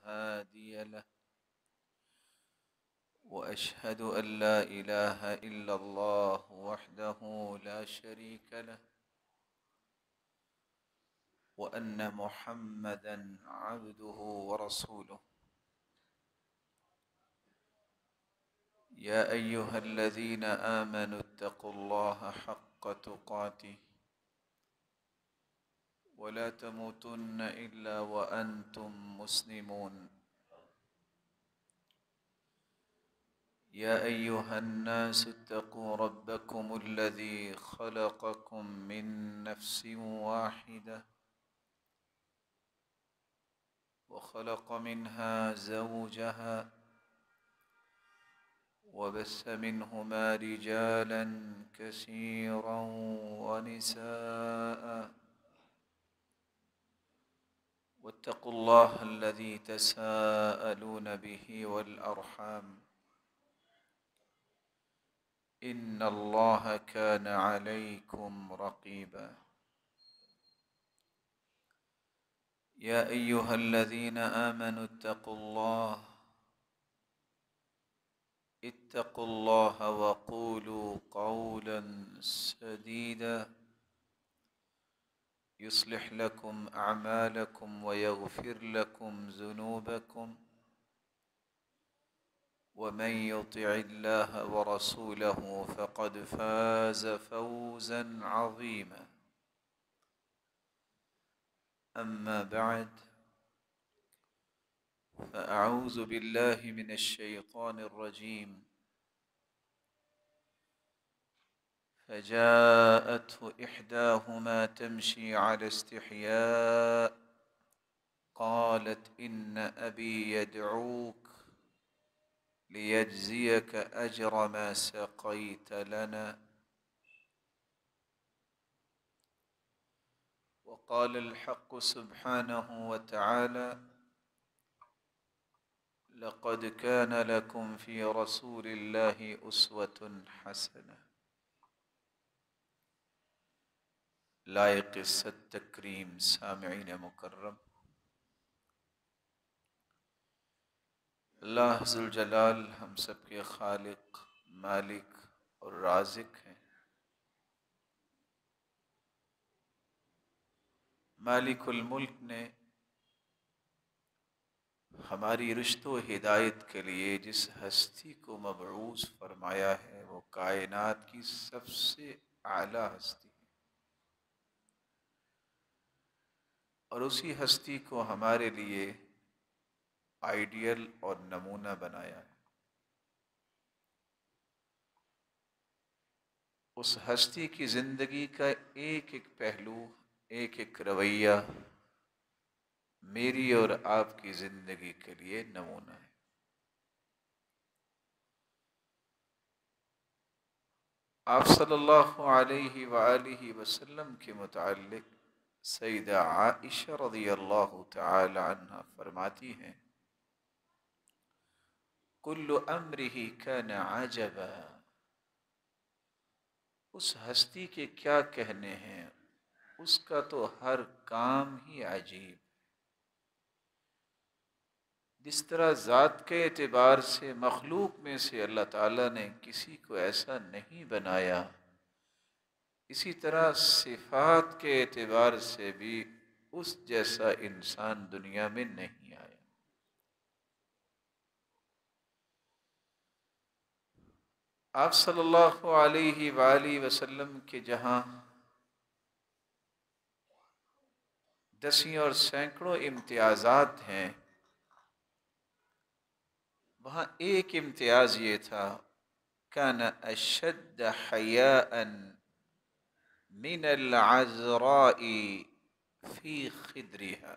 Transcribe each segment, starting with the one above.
هادي له، وأشهد أن لا إله إلا الله وحده لا شريك له، وأن محمدًا عبده ورسوله. يا أيها الذين آمنوا اتقوا الله حق تقاته ولا تموتن إلا وأنتم مسلمون. يا أيها الناس اتقوا ربكم الذي خلقكم من نفس واحدة وخلق منها زوجها وبث منهما رجالا كثيرا ونساء، واتقوا الله الذي تساءلون به والأرحام، إن الله كان عليكم رقيبا. يا أيها الذين آمنوا اتقوا الله وقولوا قولا سديدا يصلح لكم أعمالكم ويغفر لكم ذنوبكم، ومن يطع الله ورسوله فقد فاز فوزا عظيما. أما بعد، فأعوذ بالله من الشيطان الرجيم. فجاءته إحداهما تمشي على استحياء قالت إن أبي يدعوك ليجزيك أجر ما سقيت لنا. وقال الحق سبحانه وتعالى: لقد كان لكم في رسول الله أسوة حسنة. لائق صد تکریم سامعین مکرم، اللہ ذوالجلال ہم سب کے خالق، مالک اور رازق ہیں۔ مالک الملک نے ہماری رشد و ہدایت کے لیے جس ہستی کو مبعوث فرمایا ہے وہ کائنات کی سب سے اعلیٰ ہستی ہے، اور اسی ہستی کو ہمارے لیے آئیڈیل اور نمونہ بنایا ہے۔ اس ہستی کی زندگی کا ایک ایک پہلو، ایک ایک رویہ میری اور آپ کی زندگی کے لیے نمونہ ہے۔ آپ صلی اللہ علیہ وآلہ وسلم کے متعلق سیدہ عائشہ رضی اللہ تعالی عنہ فرماتی ہیں: کل امرہ کان عجبا۔ اس ہستی کے کیا کہنے ہیں، اس کا تو ہر کام ہی عجیب۔ جس طرح ذات کے اعتبار سے مخلوق میں سے اللہ تعالیٰ نے کسی کو ایسا نہیں بنایا، اسی طرح صفات کے اعتبار سے بھی اس جیسا انسان دنیا میں نہیں آیا۔ آپ صلی اللہ علیہ وآلہ وسلم کے جہاں دسیں اور سینکڑوں امتیازات ہیں، وہاں ایک امتیاز یہ تھا: کان اشد حیاء من العذراء فی خدرها۔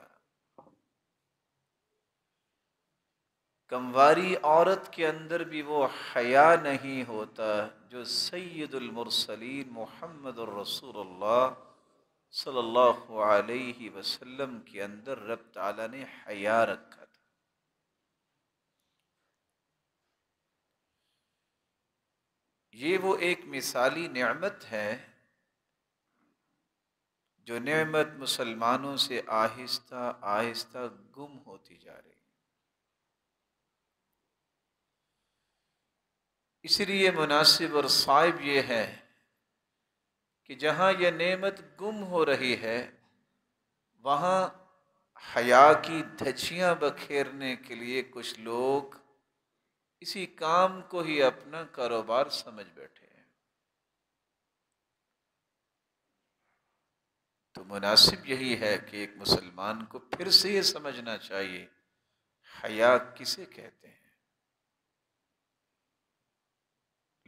کمواری عورت کے اندر بھی وہ حیا نہیں ہوتا جو سید المرسلین محمد الرسول اللہ صلی اللہ علیہ وسلم کے اندر رب تعالیٰ نے حیا رکھا تھا۔ یہ وہ ایک مثالی نعمت ہے جو نعمت مسلمانوں سے آہستہ آہستہ گم ہوتی جا رہی ہے۔ اس لیے مناسب اور صائب یہ ہے کہ جہاں یہ نعمت گم ہو رہی ہے وہاں حیا کی دھجیاں بکھیرنے کے لیے کچھ لوگ اسی کام کو ہی اپنا کاروبار سمجھ بیٹھے ہیں۔ تو مناسب یہی ہے کہ ایک مسلمان کو پھر سے یہ سمجھنا چاہیے حیا کسے کہتے ہیں۔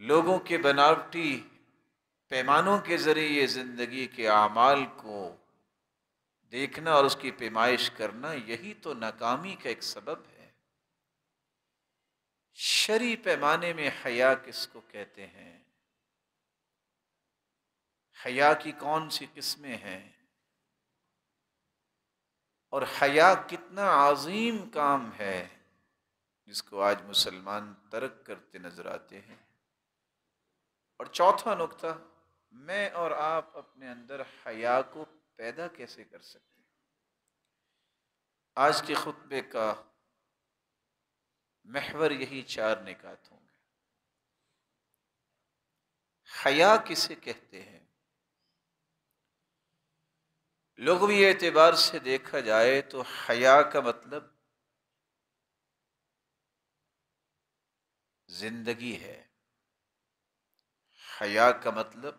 لوگوں کے بناوٹی پیمانوں کے ذریعے زندگی کے اعمال کو دیکھنا اور اس کی پیمائش کرنا، یہی تو ناکامی کا ایک سبب ہے۔ شرعی پیمانے میں حیا کس کو کہتے ہیں؟ حیا کی کون سی قسمیں ہیں؟ اور حیا کتنا عظیم کام ہے جس کو آج مسلمان ترک کرتے نظر آتے ہیں۔ اور چوتھا نقطہ، میں اور آپ اپنے اندر حیا کو پیدا کیسے کر سکتے ہیں؟ آج کے خطبے کا محور یہی 4 نکات ہوں گے۔ حیا کسے کہتے ہیں؟ لغوی اعتبار سے دیکھا جائے تو حیا کا مطلب زندگی ہے۔ حیا کا مطلب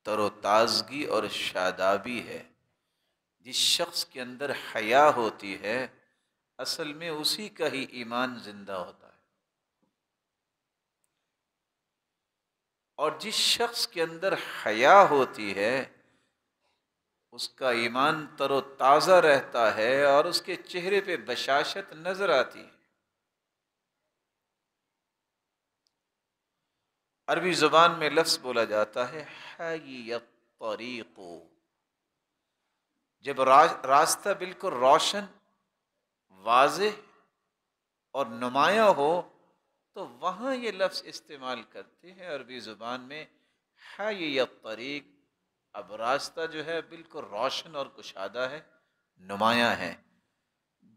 تر و تازگی اور شادابی ہے۔ جس شخص کے اندر حیا ہوتی ہے اصل میں اسی کا ہی ایمان زندہ ہوتا ہے، اور جس شخص کے اندر حیا ہوتی ہے اس کا ایمان تر و تازہ رہتا ہے اور اس کے چہرے پہ بشاشت نظر آتی ہے۔ عربی زبان میں لفظ بولا جاتا ہے حی الطریق، جب راستہ بالکل روشن، واضح اور نمایاں ہو تو وہاں یہ لفظ استعمال کرتے ہیں عربی زبان میں حی الطریق۔ اب راستہ جو ہے بالکل روشن اور کشادہ ہے، نمایاں ہے۔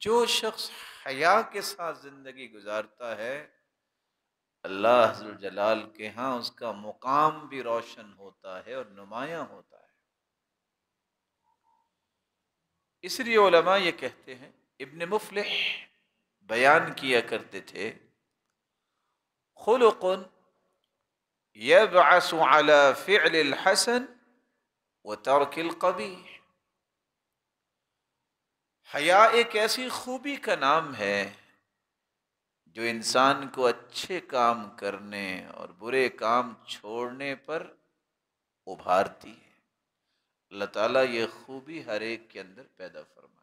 جو شخص حیا کے ساتھ زندگی گزارتا ہے اللہ عز و جلال کے ہاں اس کا مقام بھی روشن ہوتا ہے اور نمایاں ہوتا ہے۔ اس لیے علماء یہ کہتے ہیں، ابن مفلح بیان کیا کرتے تھے، خلق يبعث على فعل الحسن وترك القبیح۔ حیا ایک ایسی خوبی کا نام ہے جو انسان کو اچھے کام کرنے اور برے کام چھوڑنے پر ابھارتی ہے۔ اللہ تعالیٰ یہ خوبی ہر ایک کے اندر پیدا فرمائے۔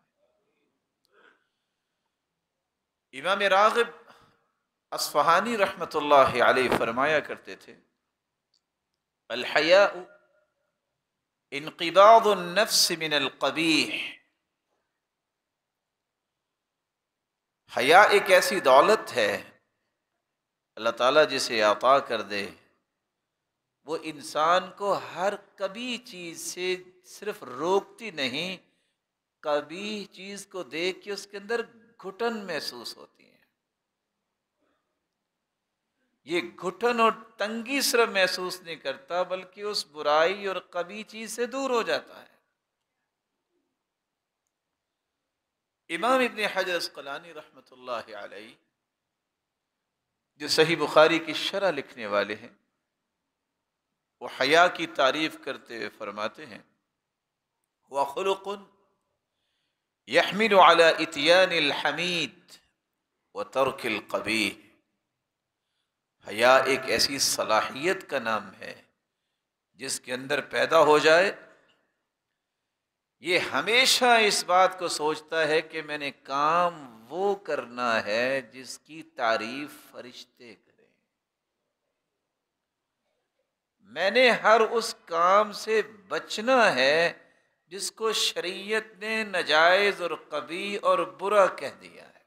امام راغب اصفہانی رحمۃ اللہ علیہ فرمایا کرتے تھے، الحیاء انقباض النفس من القبیح۔ حیا ایک ایسی دولت ہے اللہ تعالیٰ جسے عطا کر دے وہ انسان کو ہر کبھی چیز سے صرف روکتی نہیں، کبھی چیز کو دیکھ کے اس کے اندر گھٹن محسوس ہوتی ہے۔ یہ گھٹن اور تنگی صرف محسوس نہیں کرتا بلکہ اس برائی اور کبھی چیز سے دور ہو جاتا ہے۔ امام ابن حجر عسقلانی رحمۃ اللہ علیہ جو صحیح بخاری کی شرح لکھنے والے ہیں، وہ حیا کی تعریف کرتے ہوئے فرماتے ہیں، وَخُلُقٌ يَحْمِلُ عَلَى إِتْيَانِ الْحَمِيدِ وَتَرْكِ الْقَبِيحِ۔ حیا ایک ایسی صلاحیت کا نام ہے جس کے اندر پیدا ہو جائے یہ ہمیشہ اس بات کو سوچتا ہے کہ میں نے کام وہ کرنا ہے جس کی تعریف فرشتے کریں، میں نے ہر اس کام سے بچنا ہے جس کو شریعت نے ناجائز اور قبیح اور برا کہہ دیا ہے۔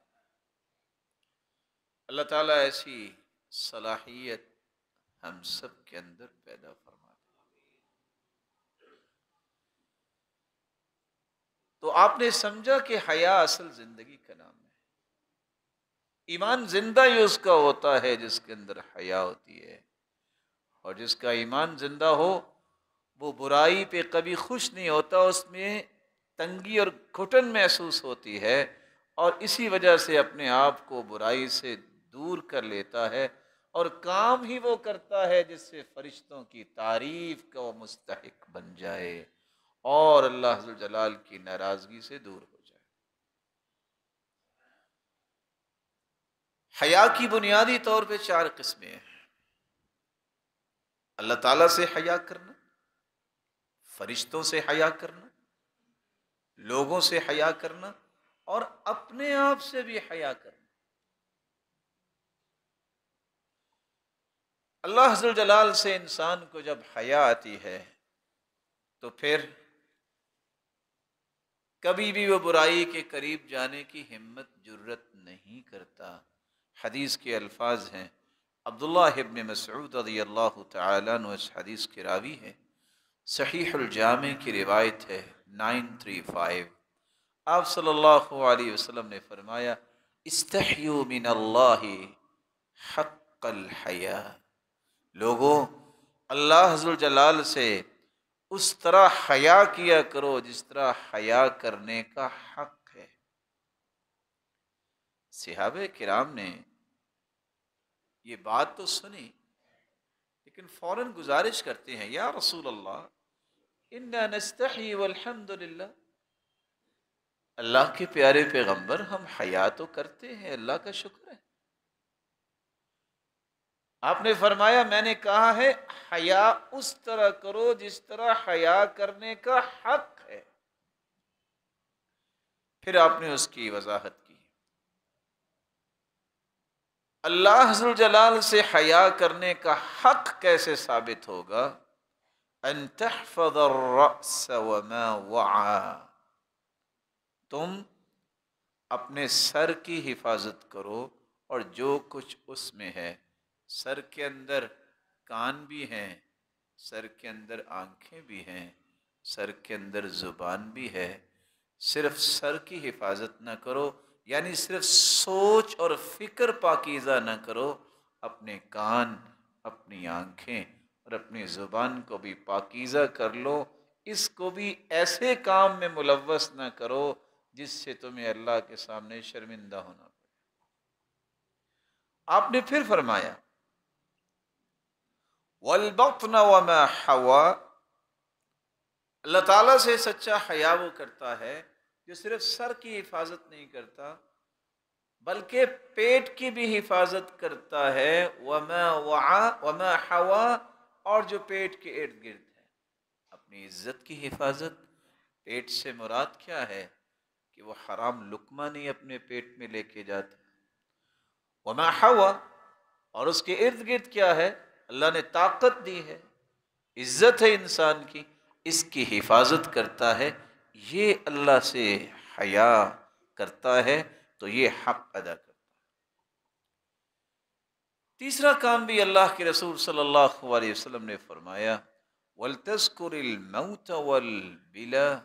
اللہ تعالیٰ ایسی صلاحیت ہم سب کے اندر پیدا فرما۔ تو آپ نے سمجھا کہ حیا اصل زندگی کا نام ہے۔ ایمان زندہ ہی اس کا ہوتا ہے جس کے اندر حیا ہوتی ہے، اور جس کا ایمان زندہ ہو وہ برائی پہ کبھی خوش نہیں ہوتا، اس میں تنگی اور گھٹن محسوس ہوتی ہے، اور اسی وجہ سے اپنے آپ کو برائی سے دور کر لیتا ہے، اور کام ہی وہ کرتا ہے جس سے فرشتوں کی تعریف کا وہ مستحق بن جائے اور اللہ ذوالجلال کی ناراضگی سے دور ہو جائے۔ حیا کی بنیادی طور پہ 4 قسمیں ہیں: اللہ تعالیٰ سے حیا کرنا، فرشتوں سے حیا کرنا، لوگوں سے حیا کرنا، اور اپنے آپ سے بھی حیا کرنا۔ اللہ ذوالجلال سے انسان کو جب حیا آتی ہے تو پھر کبھی بھی وہ برائی کے قریب جانے کی ہمت جرت نہیں کرتا۔ حدیث کے الفاظ ہیں، عبداللہ ابن مسعود رضی اللہ تعالیٰ عنہ اس حدیث کے راوی ہے، صحیح الجامع کی روایت ہے 935۔ آپ صلی اللہ علیہ وسلم نے فرمایا، استحیوا من اللہ حق الحیا، لوگوں اللہ ذوالجلال سے اس طرح حیا کیا کرو جس طرح حیا کرنے کا حق ہے۔ صحابہ کرام نے یہ بات تو سنی، لیکن فوراً گزارش کرتے ہیں، یا رسول اللہ انا نستحی والحمد للہ، اللہ کے پیارے پیغمبر ہم حیا تو کرتے ہیں، اللہ کا شکر ہے۔ آپ نے فرمایا، میں نے کہا ہے حیا اس طرح کرو جس طرح حیا کرنے کا حق ہے۔ پھر آپ نے اس کی وضاحت کی، اللہ ذوالجلال سے حیا کرنے کا حق کیسے ثابت ہوگا؟ ان تحفظ الرأس وما وعى، تم اپنے سر کی حفاظت کرو اور جو کچھ اس میں ہے۔ سر کے اندر کان بھی ہیں، سر کے اندر آنکھیں بھی ہیں، سر کے اندر زبان بھی ہے۔ صرف سر کی حفاظت نہ کرو، یعنی صرف سوچ اور فکر پاکیزہ نہ کرو، اپنے کان، اپنی آنکھیں اور اپنی زبان کو بھی پاکیزہ کر لو۔ اس کو بھی ایسے کام میں ملوث نہ کرو جس سے تمہیں اللہ کے سامنے شرمندہ ہونا پڑے۔ آپ نے پھر فرمایا، وَالْبَطْنَ وَمَا حَوَى، اللہ تعالیٰ سے سچا حیا وہ کرتا ہے جو صرف سر کی حفاظت نہیں کرتا بلکہ پیٹ کی بھی حفاظت کرتا ہے، وَمَا وَعَى وَمَا حَوَى، اور جو پیٹ کے ارد گرد ہے۔ اپنی عزت کی حفاظت، پیٹ سے مراد کیا ہے کہ وہ حرام لقمہ نہیں اپنے پیٹ میں لے کے جاتا۔ وَمَا حَوَى، اور اس کے ارد گرد کیا ہے؟ اللہ نے طاقت دی ہے، عزت ہے انسان کی، اس کی حفاظت کرتا ہے۔ یہ اللہ سے حیا کرتا ہے تو یہ حق ادا کرتا ہے۔ تیسرا کام بھی اللہ کے رسول صلی اللہ علیہ وسلم نے فرمایا، وَلْتَذْكُرِ الْمَوْتَ وَالْبِلَى،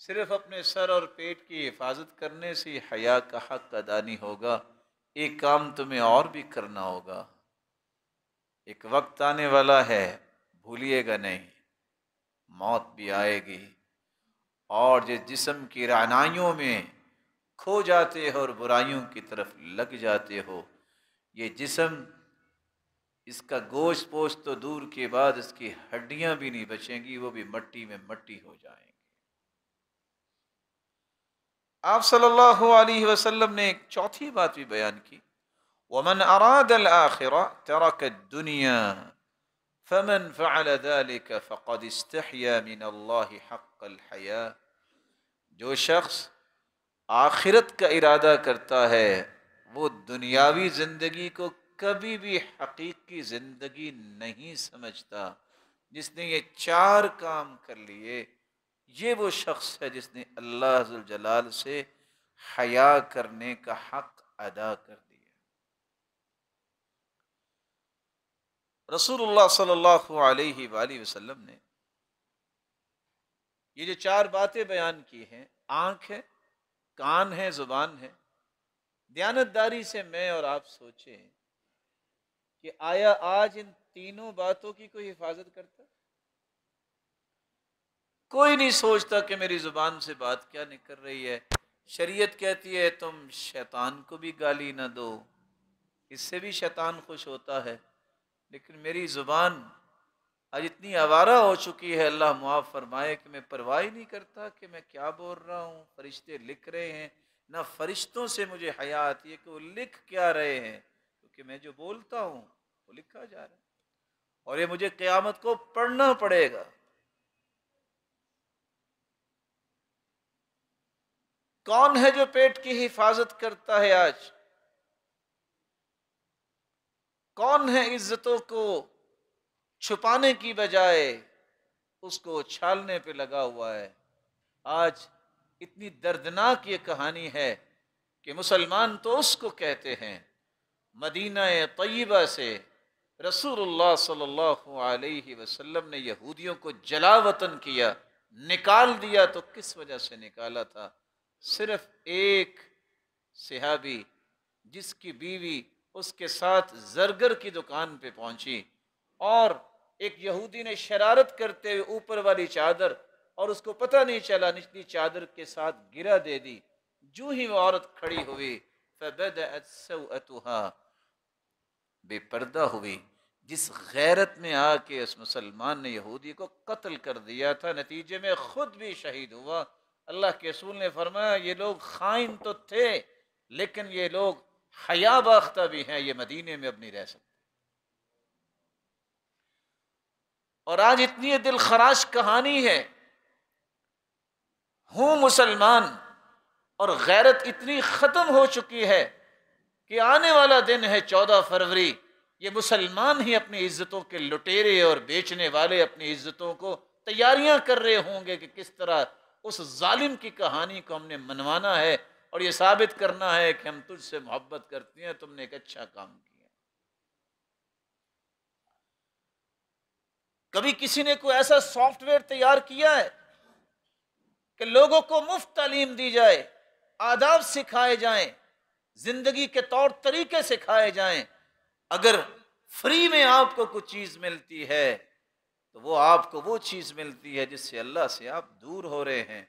صرف اپنے سر اور پیٹ کی حفاظت کرنے سے حیا کا حق ادا نہیں ہوگا، ایک کام تمہیں اور بھی کرنا ہوگا۔ ایک وقت آنے والا ہے، بھولیے گا نہیں، موت بھی آئے گی، اور جس جسم کی رعنائیوں میں کھو جاتے ہو اور برائیوں کی طرف لگ جاتے ہو، یہ جسم، اس کا گوشت پوشت تو دور کے بعد اس کی ہڈیاں بھی نہیں بچیں گی، وہ بھی مٹی میں مٹی ہو جائیں گے۔ آپ صلی اللہ علیہ وسلم نے ایک چوتھی بات بھی بیان کی، وَمَنْ أَرَادَ الْآخِرَةَ تَرَكَ الدُّنْيَا فَمَنْ فَعَلَ ذَلِكَ فَقَدْ اسْتَحْيَا مِنَ اللَّهِ حَقَّ الْحَيَاءِ، جو شخص آخرت کا ارادہ کرتا ہے وہ دنیاوی زندگی کو کبھی بھی حقیقی زندگی نہیں سمجھتا۔ جس نے یہ 4 کام کر لیے، یہ وہ شخص ہے جس نے اللہ ذوالجلال سے حیا کرنے کا حق ادا کر دیا۔ رسول اللہ صلی اللہ علیہ وآلہ وسلم نے یہ جو 4 باتیں بیان کی ہیں، آنکھ ہے، کان ہے، زبان ہے، دیانتداری سے میں اور آپ سوچیں کہ آیا آج ان تینوں باتوں کی کوئی حفاظت کرتا؟ کوئی نہیں سوچتا کہ میری زبان سے بات کیا نکل رہی ہے۔ شریعت کہتی ہے تم شیطان کو بھی گالی نہ دو، اس سے بھی شیطان خوش ہوتا ہے، لیکن میری زبان آج اتنی آوارہ ہو چکی ہے، اللہ معاف فرمائے، کہ میں پرواہ ہی نہیں کرتا کہ میں کیا بول رہا ہوں۔ فرشتے لکھ رہے ہیں، نہ فرشتوں سے مجھے حیا آتی ہے کہ وہ لکھ کیا رہے ہیں، کیونکہ میں جو بولتا ہوں وہ لکھا جا رہا ہے، اور یہ مجھے قیامت کو پڑھنا پڑے گا۔ کون ہے جو پیٹ کی حفاظت کرتا ہے آج؟ کون ہے عزتوں کو چھپانے کی بجائے اس کو اچھالنے پہ لگا ہوا ہے؟ آج اتنی دردناک یہ کہانی ہے کہ مسلمان تو اس کو کہتے ہیں، مدینہ طیبہ سے رسول اللہ صلی اللہ علیہ وسلم نے یہودیوں کو جلا وطن کیا، نکال دیا، تو کس وجہ سے نکالا تھا؟ صرف ایک صحابی جس کی بیوی اس کے ساتھ زرگر کی دکان پہ پہنچی، اور ایک یہودی نے شرارت کرتے ہوئے اوپر والی چادر، اور اس کو پتہ نہیں چلا، نچلی چادر کے ساتھ گرا دے دی۔ جو ہی وہ عورت کھڑی ہوئی، فبدأت سوءتها، بے پردہ ہوئی۔ جس غیرت میں آ کے اس مسلمان نے یہودی کو قتل کر دیا تھا، نتیجے میں خود بھی شہید ہوا۔ اللہ کے رسول نے فرمایا یہ لوگ خائن تو تھے، لیکن یہ لوگ حیا باختہ بھی ہیں، یہ مدینے میں اب نہیں رہ سکتے۔ اور آج اتنی دل خراش کہانی ہے، ہوں مسلمان اور غیرت اتنی ختم ہو چکی ہے کہ آنے والا دن ہے 14 فروری، یہ مسلمان ہی اپنی عزتوں کے لٹیرے اور بیچنے والے اپنی عزتوں کو تیاریاں کر رہے ہوں گے کہ کس طرح اس ظالم کی کہانی کو ہم نے منوانا ہے، اور یہ ثابت کرنا ہے کہ ہم تجھ سے محبت کرتے ہیں، تم نے ایک اچھا کام کیا۔ کبھی کسی نے کوئی ایسا سافٹ ویئر تیار کیا ہے کہ لوگوں کو مفت تعلیم دی جائے، آداب سکھائے جائیں، زندگی کے طور طریقے سکھائے جائیں؟ اگر فری میں آپ کو کچھ چیز ملتی ہے تو وہ آپ کو وہ چیز ملتی ہے جس سے اللہ سے آپ دور ہو رہے ہیں۔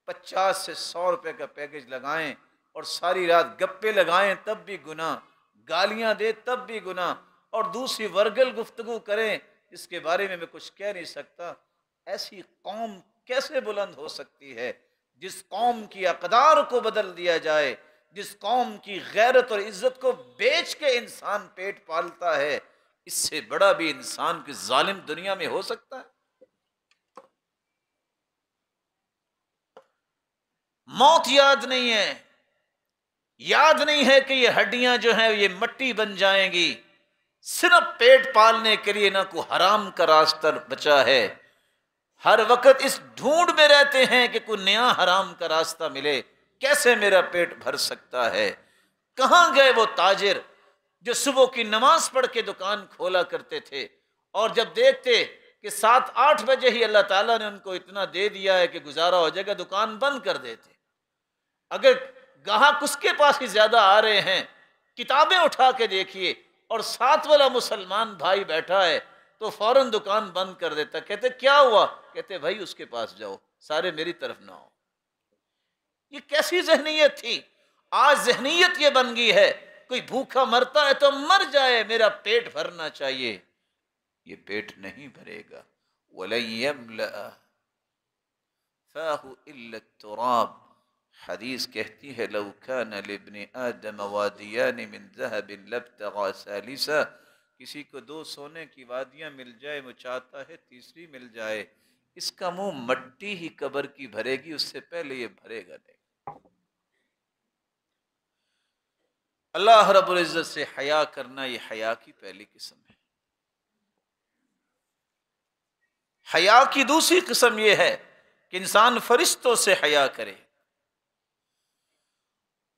50 سے 100 روپے کا پیکج لگائیں اور ساری رات گپے لگائیں تب بھی گناہ، گالیاں دے تب بھی گناہ، اور دوسری ورگل گفتگو کریں جس کے بارے میں کچھ کہہ نہیں سکتا۔ ایسی قوم کیسے بلند ہو سکتی ہے جس قوم کی اقدار کو بدل دیا جائے، جس قوم کی غیرت اور عزت کو بیچ کے انسان پیٹ پالتا ہے؟ اس سے بڑا بھی انسان کی ظالم دنیا میں ہو سکتا ہے؟ موت یاد نہیں ہے، یاد نہیں ہے کہ یہ ہڈیاں جو ہیں یہ مٹی بن جائیں گی۔ صرف پیٹ پالنے کے لیے نہ کوئی حرام کا راستہ بچا ہے، ہر وقت اس ڈھونڈ میں رہتے ہیں کہ کوئی نیا حرام کا راستہ ملے، کیسے میرا پیٹ بھر سکتا ہے۔ کہاں گئے وہ تاجر جو صبح کی نماز پڑھ کے دکان کھولا کرتے تھے، اور جب دیکھتے کہ 7-8 بجے ہی اللہ تعالیٰ نے ان کو اتنا دے دیا ہے کہ گزارا ہو جائے گا، دکان بند کر دیتے؟ اگر گاہک اس کے پاس ہی زیادہ آ رہے ہیں، کتابیں اٹھا کے دیکھیے، اور ساتھ والا مسلمان بھائی بیٹھا ہے تو فوراً دکان بند کر دیتا۔ کہتے کیا ہوا؟ کہتے بھائی اس کے پاس جاؤ، سارے میری طرف نہ ہو۔ یہ کیسی ذہنیت تھی؟ آج ذہنیت یہ بن گئی ہے کوئی بھوکا مرتا ہے تو مر جائے، میرا پیٹ بھرنا چاہیے۔ یہ پیٹ نہیں بھرے گا۔ وَلَن يَمْلَأَ فَاهُ إِلَّا التُّرَابُ، حدیث کہتی ہے لو کان لابن آدم وادیان من ذهب لابتغى ثالثا، کسی کو 2 سونے کی وادیاں مل جائے وہ چاہتا ہے تیسری مل جائے۔ اس کا منہ مٹی ہی قبر کی بھرے گی، اس سے پہلے یہ بھرے گا نہیں۔ اللہ رب العزت سے حیا کرنا یہ حیا کی پہلی قسم ہے۔ حیا کی دوسری قسم یہ ہے کہ انسان فرشتوں سے حیا کرے۔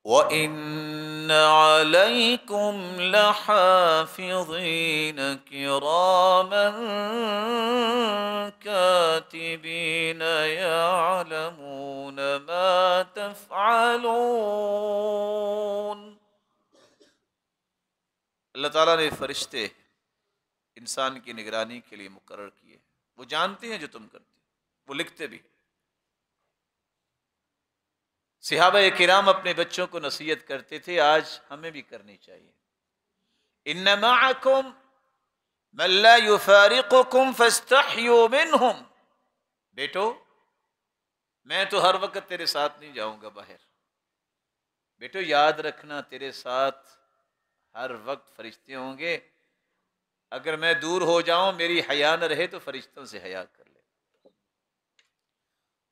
وَإِنَّ عَلَيْكُمْ لَحَافِظِينَ كِرَامًا كَاتِبِينَ يَعْلَمُونَ مَا تَفْعَلُونَ۔ اللہ تعالیٰ نے فرشتے انسان کی نگرانی کے لیے مقرر کیے، وہ جانتے ہیں جو تم کرتے ہو، وہ لکھتے بھی۔ صحابہ کرام اپنے بچوں کو نصیحت کرتے تھے، آج ہمیں بھی کرنی چاہیے۔ ان معکم من لا یفارقکم فاستحیوا منہم، بیٹو میں تو ہر وقت تیرے ساتھ نہیں جاؤں گا باہر، بیٹو یاد رکھنا تیرے ساتھ ہر وقت فرشتے ہوں گے، اگر میں دور ہو جاؤں میری حیا نہ رہے تو فرشتوں سے حیا کر لے۔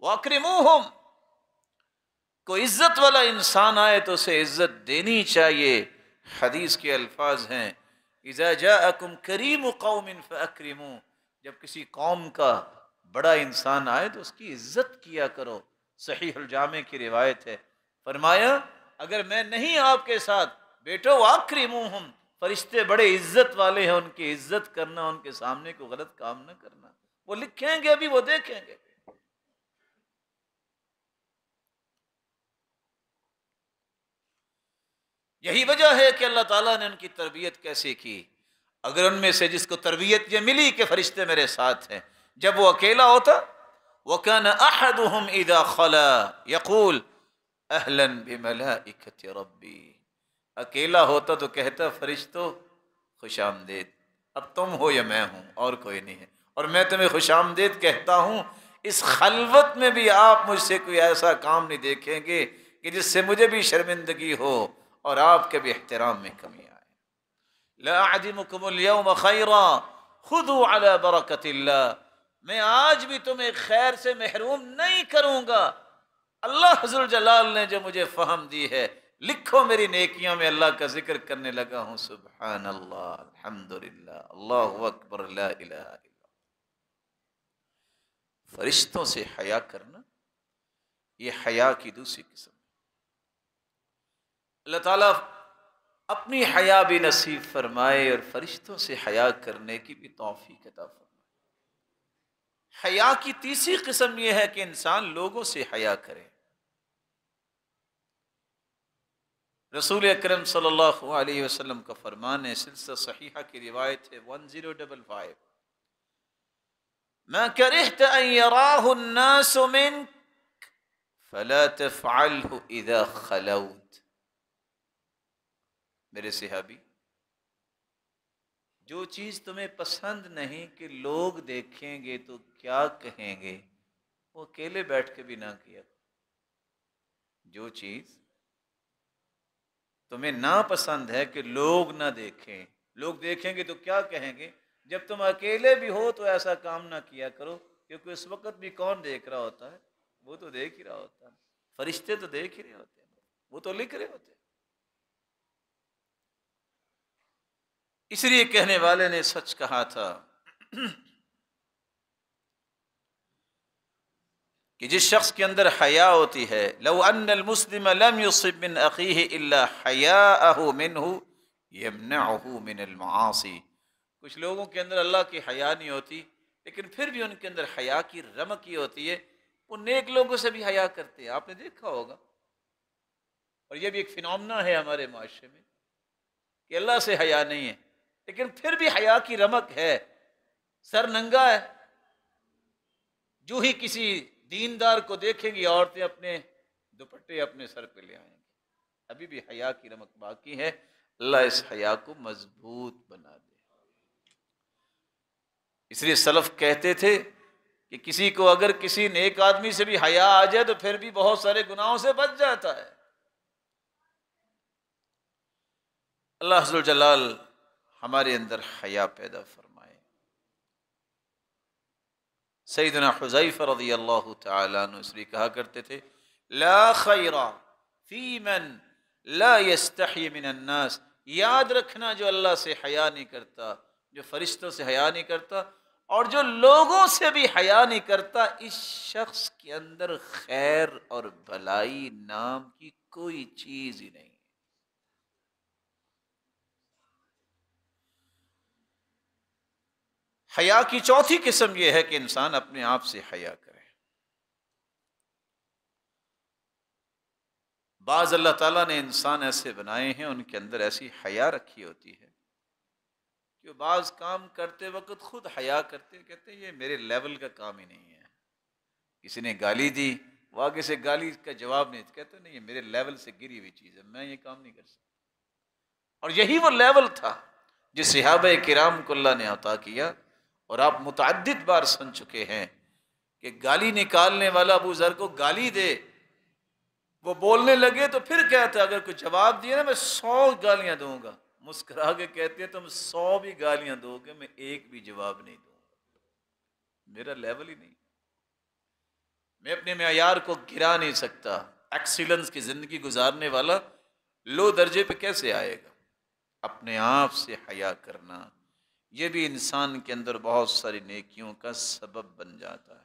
وَأَكْرِمُوهُمْ، کوئی عزت والا انسان آئے تو اسے عزت دینی چاہیے۔ حدیث کے الفاظ ہیں اذا جاءکم کریم قوم فاکرموا، جب کسی قوم کا بڑا انسان آئے تو اس کی عزت کیا کرو۔ صحیح الجامع کی روایت ہے، فرمایا اگر میں نہیں آپ کے ساتھ، بیٹو واکرموہم، فرشتے بڑے عزت والے ہیں، ان کی عزت کرنا، ان کے سامنے کوئی غلط کام نہ کرنا، وہ لکھیں گے ابھی، وہ دیکھیں گے۔ یہی وجہ ہے کہ اللہ تعالیٰ نے ان کی تربیت کیسے کی۔ اگر ان میں سے جس کو تربیت یہ ملی کہ فرشتے میرے ساتھ ہیں، جب وہ اکیلا ہوتا، وَكَانَ أَحَدُهُمْ إِذَا خَلَا يَقُولُ أَهْلًا بِمَلَائِكَةِ رَبِّي، اکیلا ہوتا تو کہتا فرشتو خوش آمدید، اب تم ہو یا میں ہوں، اور کوئی نہیں ہے، اور میں تمہیں خوش آمدید کہتا ہوں۔ اس خلوت میں بھی آپ مجھ سے کوئی ایسا کام نہیں دیکھیں گے کہ جس سے مجھے بھی شرمندگی ہو اور آپ کے بھی احترام میں کمی آئے۔ لا اعدمکم اليوم خیرا خذوا علی برکت اللہ، میں آج بھی تمہیں خیر سے محروم نہیں کروں گا، اللہ ذوالجلال نے جو مجھے فہم دی ہے، لکھو میری نیکیاں میں اللہ کا ذکر کرنے لگا ہوں۔ سبحان اللہ، الحمدللہ، اللہ اکبر، لا الہ الا اللہ۔ فرشتوں سے حیا کرنا یہ حیا کی دوسری قسم ہے۔ اللہ تعالیٰ اپنی حیا بھی نصیب فرمائے اور فرشتوں سے حیا کرنے کی بھی توفیق عطا فرمائے۔ حیا کی تیسری قسم یہ ہے کہ انسان لوگوں سے حیا کرے۔ رسول اکرم صلی اللہ علیہ وسلم کا فرمان ہے، سلسلہ صحیحہ کی روایت ہے 1055، ما کرہت ان یراہ الناس منک فلا تفعلہ اذا خلوت۔ میرے صحابی، جو چیز تمہیں پسند نہیں کہ لوگ دیکھیں گے تو کیا کہیں گے، وہ اکیلے بیٹھ کے بھی نہ کیا۔ جو چیز تمہیں ناپسند ہے کہ لوگ نہ دیکھیں، لوگ دیکھیں گے تو کیا کہیں گے، جب تم اکیلے بھی ہو تو ایسا کام نہ کیا کرو، کیونکہ اس وقت بھی کون دیکھ رہا ہوتا ہے؟ وہ تو دیکھ ہی رہا ہوتا ہے، فرشتے تو دیکھ ہی رہے ہوتے ہیں، وہ تو لکھ رہے ہوتے ہیں۔ اس لیے کہنے والے نے سچ کہا تھا کہ جس شخص کے اندر حیا ہوتی ہے، لو ان المسلم لم يصب من اخیہ الا حیاءہ منہ یمنعہ من المعاصی۔ کچھ لوگوں کے اندر اللہ کی حیا نہیں ہوتی، لیکن پھر بھی ان کے اندر حیا کی رمق یہ ہوتی ہے، وہ نیک لوگوں سے بھی حیا کرتے ہیں۔ آپ نے دیکھا ہوگا، اور یہ بھی ایک فینومنا ہے ہمارے معاشرے میں کہ اللہ سے حیا نہیں ہے، لیکن پھر بھی حیا کی رمق ہے۔ سر ننگا ہے، جو ہی کسی دیندار کو دیکھیں گی عورتیں اپنے دوپٹے اپنے سر پہ لے آئیں گی۔ ابھی بھی حیا کی رمق باقی ہے، اللہ اس حیا کو مضبوط بنا دے۔ اس لیے سلف کہتے تھے کہ کسی کو اگر کسی نیک آدمی سے بھی حیا آ جائے تو پھر بھی بہت سارے گناہوں سے بچ جاتا ہے۔ اللہ عز و جلال ہمارے اندر حیا پیدا فرمائے۔ سیدنا حذیفہ رضی اللہ تعالیٰ عنہ اس لیے کہا کرتے تھے، لا خیر فی من لا یستحی من الناس، یاد رکھنا جو اللہ سے حیا نہیں کرتا، جو فرشتوں سے حیا نہیں کرتا، اور جو لوگوں سے بھی حیا نہیں کرتا، اس شخص کے اندر خیر اور بھلائی نام کی کوئی چیز ہی نہیں۔ حیا کی چوتھی قسم یہ ہے کہ انسان اپنے آپ سے حیا کرے۔ بعض اللہ تعالیٰ نے انسان ایسے بنائے ہیں، ان کے اندر ایسی حیا رکھی ہوتی ہے کہ بعض کام کرتے وقت خود حیا کرتے، کہتے ہیں یہ میرے لیول کا کام ہی نہیں ہے. کسی نے گالی دی، وہ آگے سے گالی کا جواب نہیں، کہتے نہیں یہ میرے لیول سے گری ہوئی چیز ہے، میں یہ کام نہیں کر سکتا. اور یہی وہ لیول تھا جس صحابہ کرام کو اللہ نے عطا کیا. اور آپ متعدد بار سن چکے ہیں کہ گالی نکالنے والا ابو ذر کو گالی دے، وہ بولنے لگے تو پھر کہتا اگر کوئی جواب دیا نا میں 100 گالیاں دوں گا. مسکرا کے کہتے ہیں تم 100 بھی گالیاں دو گے میں ایک بھی جواب نہیں دوں گا، میرا لیول ہی نہیں، میں اپنے معیار کو گرا نہیں سکتا. ایکسیلنس کی زندگی گزارنے والا لو درجے پہ کیسے آئے گا؟ اپنے آپ سے حیا کرنا، یہ بھی انسان کے اندر بہت ساری نیکیوں کا سبب بن جاتا ہے.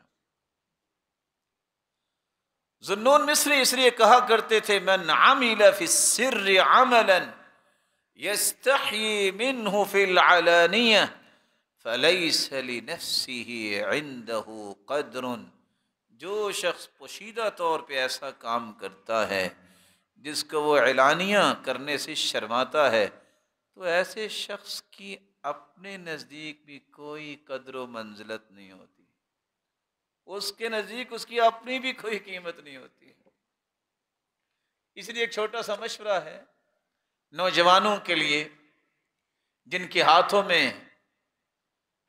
ذنون مصری اس لیے کہا کرتے تھے من عمل فی السر عملا یستحیی منہ فی العلانیہ فلیس لنفسہ عنده قدر. جو شخص پوشیدہ طور پہ ایسا کام کرتا ہے جس کو وہ اعلانیہ کرنے سے شرماتا ہے، تو ایسے شخص کی اپنے نزدیک بھی کوئی قدر و منزلت نہیں ہوتی، اس کے نزدیک اس کی اپنی بھی کوئی قیمت نہیں ہوتی. اس لیے ایک چھوٹا سا مشورہ ہے نوجوانوں کے لیے جن کے ہاتھوں میں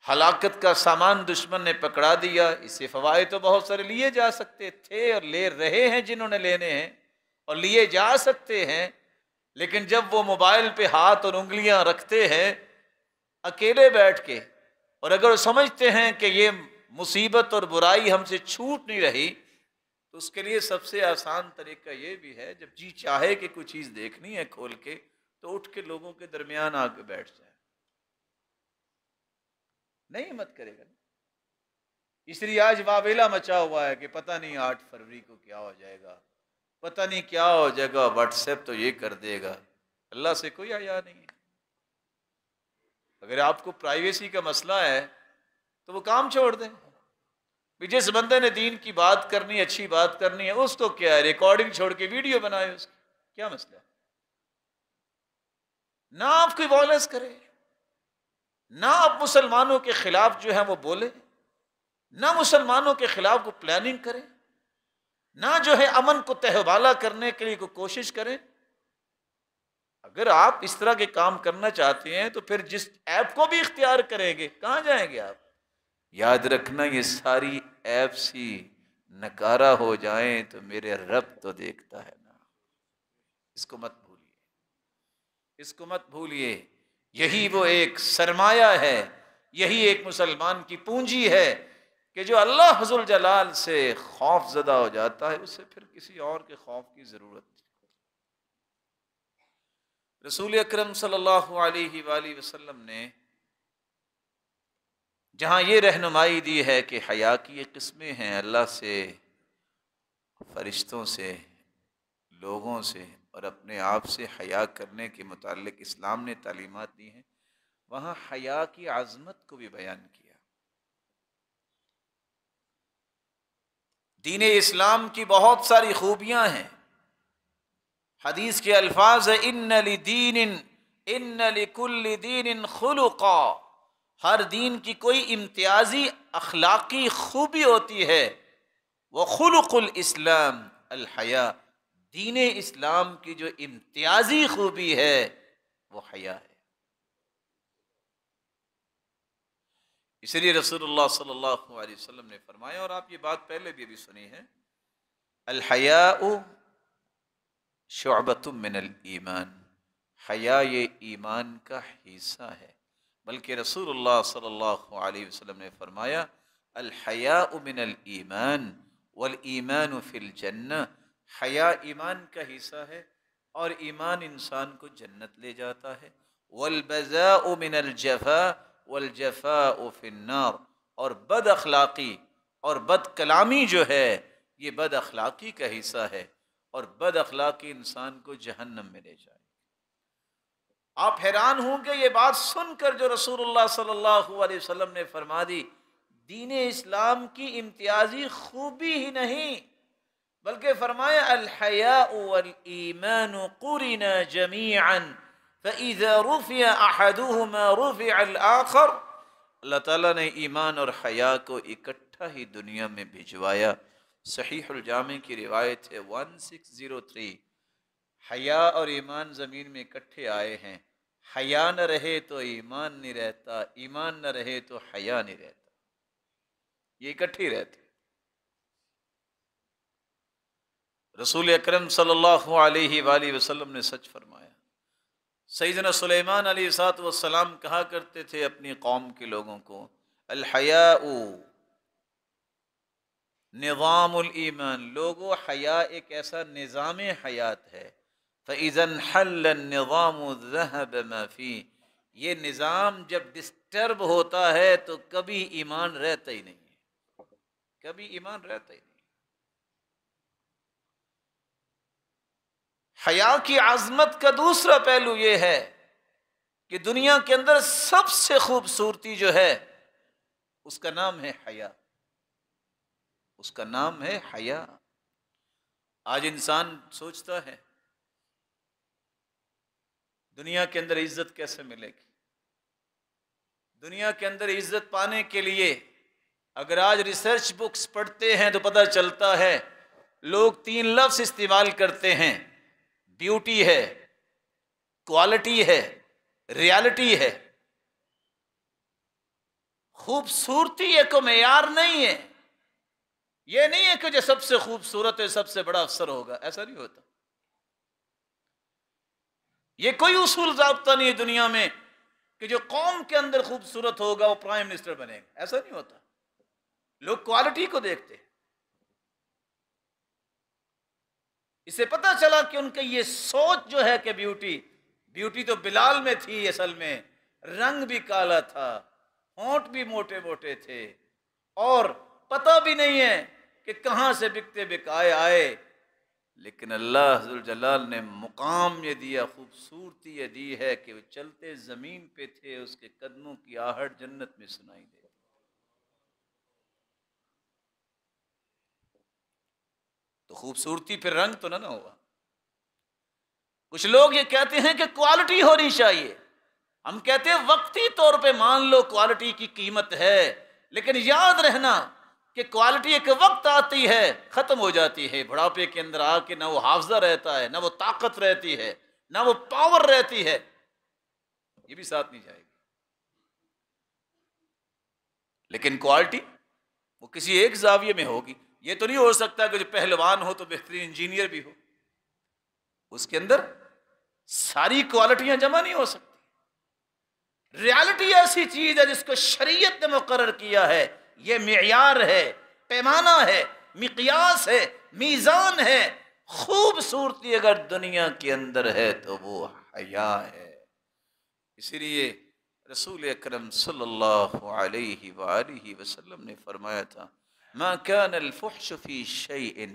ہلاکت کا سامان دشمن نے پکڑا دیا. اس سے فوائد تو بہت سارے لیے جا سکتے تھے اور لے رہے ہیں جنہوں نے لینے ہیں اور لیے جا سکتے ہیں، لیکن جب وہ موبائل پہ ہاتھ اور انگلیاں رکھتے ہیں اکیلے بیٹھ کے، اور اگر وہ سمجھتے ہیں کہ یہ مصیبت اور برائی ہم سے چھوٹ نہیں رہی، تو اس کے لیے سب سے آسان طریقہ یہ بھی ہے جب جی چاہے کہ کوئی چیز دیکھنی ہے کھول کے تو اٹھ کے لوگوں کے درمیان آ کے بیٹھ جائے. نہیں مت کرے گا. اس لیے آج واویلا مچا ہوا ہے کہ پتہ نہیں 8 فروری کو کیا ہو جائے گا، پتہ نہیں کیا ہو جائے گا، واٹس ایپ تو یہ کر دے گا. اللہ سے کوئی حیا نہیں ہے. اگر آپ کو پرائیویسی کا مسئلہ ہے تو وہ کام چھوڑ دیں. جس بندے نے دین کی بات کرنی، اچھی بات کرنی ہے، اس کو کیا ہے ریکارڈنگ چھوڑ کے ویڈیو بنائے، اس کی کیا مسئلہ ہے؟ نہ آپ کوئی وائلنس کرے، نہ آپ مسلمانوں کے خلاف جو ہے وہ بولے، نہ مسلمانوں کے خلاف کو پلاننگ کرے، نہ جو ہے امن کو تہوالہ کرنے کے لیے کوئی کوشش کریں. اگر آپ اس طرح کے کام کرنا چاہتے ہیں تو پھر جس ایپ کو بھی اختیار کریں گے کہاں جائیں گے آپ؟ یاد رکھنا یہ ساری ایپس ہی نکارہ ہو جائیں تو میرے رب تو دیکھتا ہے نا. اس کو مت بھولیے، اس کو مت بھولیے. یہی وہ ایک سرمایہ ہے، یہی ایک مسلمان کی پونجی ہے کہ جو اللہ ذو الجلال سے خوف زدہ ہو جاتا ہے اسے پھر کسی اور کے خوف کی ضرورت نہیں. رسول اکرم صلی اللہ علیہ وآلہ وسلم نے جہاں یہ رہنمائی دی ہے کہ حیا کی یہ قسمیں ہیں، اللہ سے، فرشتوں سے، لوگوں سے اور اپنے آپ سے حیا کرنے کے متعلق اسلام نے تعلیمات دی ہیں، وہاں حیا کی عظمت کو بھی بیان کیا. دین اسلام کی بہت ساری خوبیاں ہیں. حدیث کے الفاظ ہیں ان لکل دین خلقا. ہر دین کی کوئی امتیازی اخلاقی خوبی ہوتی ہے. وخلق الاسلام الحیا. دین اسلام کی جو امتیازی خوبی ہے وہ حیا ہے. اس لیے رسول اللہ صلی اللہ علیہ وسلم نے فرمایا، اور آپ یہ بات پہلے بھی سنی ہے، الحیاء شعبۃ من الایمان. حیا یہ ایمان کا حصہ ہے. بلکہ رسول اللہ صلی اللہ علیہ وسلم نے فرمایا الحیاء من الایمان والایمان فی الجنہ. حیا ایمان کا حصہ ہے اور ایمان انسان کو جنت لے جاتا ہے. والبذاء من الجفاء والجفاء فی النار. اور بد اخلاقی اور بد کلامی جو ہے یہ بد اخلاقی کا حصہ ہے اور بد اخلاقی انسان کو جہنم میں لے جائے. آپ حیران ہوں گے یہ بات سن کر جو رسول اللہ صلی اللہ علیہ وسلم نے فرما دی. دین اسلام کی امتیازی خوبی ہی نہیں بلکہ فرمایا الحیاء والایمان قرنا جمیعا فَإِذَا رُفِعَ أَحَدُهُمَا رُفِعَ الْآخَرُ، اللہ تعالیٰ نے ایمان اور حیا کو اکٹھا ہی دنیا میں بھجوایا۔ صحیح الجامع کی روایت ہے 1603، حیا اور ایمان زمین میں اکٹھے آئے ہیں، حیا نہ رہے تو ایمان نہیں رہتا، ایمان نہ رہے تو حیا نہیں رہتا، یہ اکٹھے رہتے۔ رسول اکرم صلی اللہ علیہ وآلہ وسلم نے سچ فرمایا۔ سیدنا سلیمان علیہ السلام کہا کرتے تھے اپنی قوم کے لوگوں کو، الحیاء نظام الایمان، لوگو حیا ایک ایسا نظام حیات ہے، فَإِذَا انْحَلَّ النِّظَامُ ذَهَبَ مَا فِيهِ، یہ نظام جب ڈسٹرب ہوتا ہے تو کبھی ایمان رہتا ہی نہیں ہے، کبھی ایمان رہتا ہی نہیں۔ حیا کی عظمت کا دوسرا پہلو یہ ہے کہ دنیا کے اندر سب سے خوبصورتی جو ہے اس کا نام ہے حیا، اس کا نام ہے حیا۔ آج انسان سوچتا ہے دنیا کے اندر عزت کیسے ملے گی، دنیا کے اندر عزت پانے کے لیے اگر آج ریسرچ بکس پڑھتے ہیں تو پتہ چلتا ہے لوگ 3 لفظ استعمال کرتے ہیں، بیوٹی ہے، کوالٹی ہے، ریالٹی ہے۔ خوبصورتی ایک معیار نہیں ہے، یہ نہیں ہے کہ جو سب سے خوبصورت ہے سب سے بڑا افسر ہوگا، ایسا نہیں ہوتا۔ یہ کوئی اصول ضابطہ نہیں ہے دنیا میں کہ جو قوم کے اندر خوبصورت ہوگا وہ پرائم منسٹر بنے گا، ایسا نہیں ہوتا۔ لوگ کوالٹی کو دیکھتے ہیں۔ اسے پتہ چلا کہ ان کا یہ سوچ جو ہے کہ بیوٹی تو بلال میں تھی، اصل میں رنگ بھی کالا تھا، ہونٹ بھی موٹے موٹے تھے، اور پتہ بھی نہیں ہے کہ کہاں سے بکتے بکائے آئے، لیکن اللہ ذوالجلال نے مقام یہ دیا، خوبصورتی یہ دی ہے کہ وہ چلتے زمین پہ تھے، اس کے قدموں کی آہٹ جنت میں سنائی دے۔ تو خوبصورتی پھر رنگ تو نہ ہوا۔ کچھ لوگ یہ کہتے ہیں کہ کوالٹی ہونی چاہیے، ہم کہتے ہیں وقتی طور پہ مان لو کوالٹی کی قیمت ہے، لیکن یاد رہنا کہ کوالٹی ایک وقت آتی ہے ختم ہو جاتی ہے، بڑھاپے کے اندر آ کے نہ وہ حافظہ رہتا ہے، نہ وہ طاقت رہتی ہے، نہ وہ پاور رہتی ہے، یہ بھی ساتھ نہیں جائے گی۔ لیکن کوالٹی وہ کسی ایک زاویے میں ہوگی، یہ تو نہیں ہو سکتا کہ جو پہلوان ہو تو بہترین انجینئر بھی ہو، اس کے اندر ساری کوالٹیاں جمع نہیں ہو سکتی۔ ریالٹی ایسی چیز ہے جس کو شریعت نے مقرر کیا ہے، یہ معیار ہے، پیمانہ ہے، مقیاس ہے، میزان ہے۔ خوبصورتی اگر دنیا کے اندر ہے تو وہ حیا ہے۔ اسی لیے رسول اکرم صلی اللہ علیہ وآلہ وسلم نے فرمایا تھا، ما كان الفحش في شيء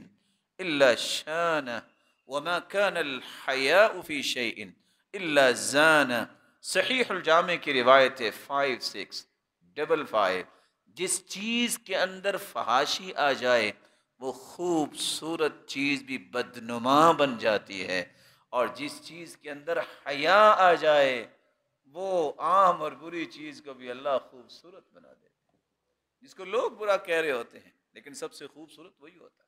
الا شانه وما كان الحياء في شيء الا زانه۔ صحیح الجامع کی روایت ہے 5655، جس چیز کے اندر فحاشی آ جائے وہ خوبصورت چیز بھی بدنما بن جاتی ہے، اور جس چیز کے اندر حیا آ جائے وہ عام اور بری چیز کو بھی اللہ خوبصورت بنا دیتا ہے۔ جس کو لوگ برا کہہ رہے ہوتے ہیں لیکن سب سے خوبصورت وہی ہوتا ہے۔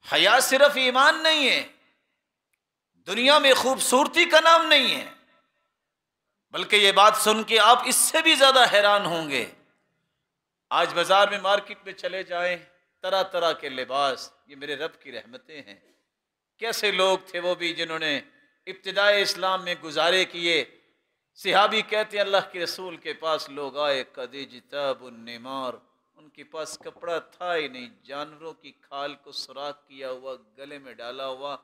حیا صرف ایمان نہیں ہے، دنیا میں خوبصورتی کا نام نہیں ہے، بلکہ یہ بات سن کے آپ اس سے بھی زیادہ حیران ہوں گے۔ آج بازار میں مارکیٹ میں چلے جائیں، طرح طرح کے لباس، یہ میرے رب کی رحمتیں ہیں۔ کیسے لوگ تھے وہ بھی جنہوں نے ابتدائے اسلام میں گزارے کیے۔ صحابی کہتے ہیں اللہ کے رسول کے پاس لوگ آئے، قد اجتاب النمار، ان کے پاس کپڑا تھا ہی نہیں، جانوروں کی کھال کو سوراخ کیا ہوا، گلے میں ڈالا ہوا،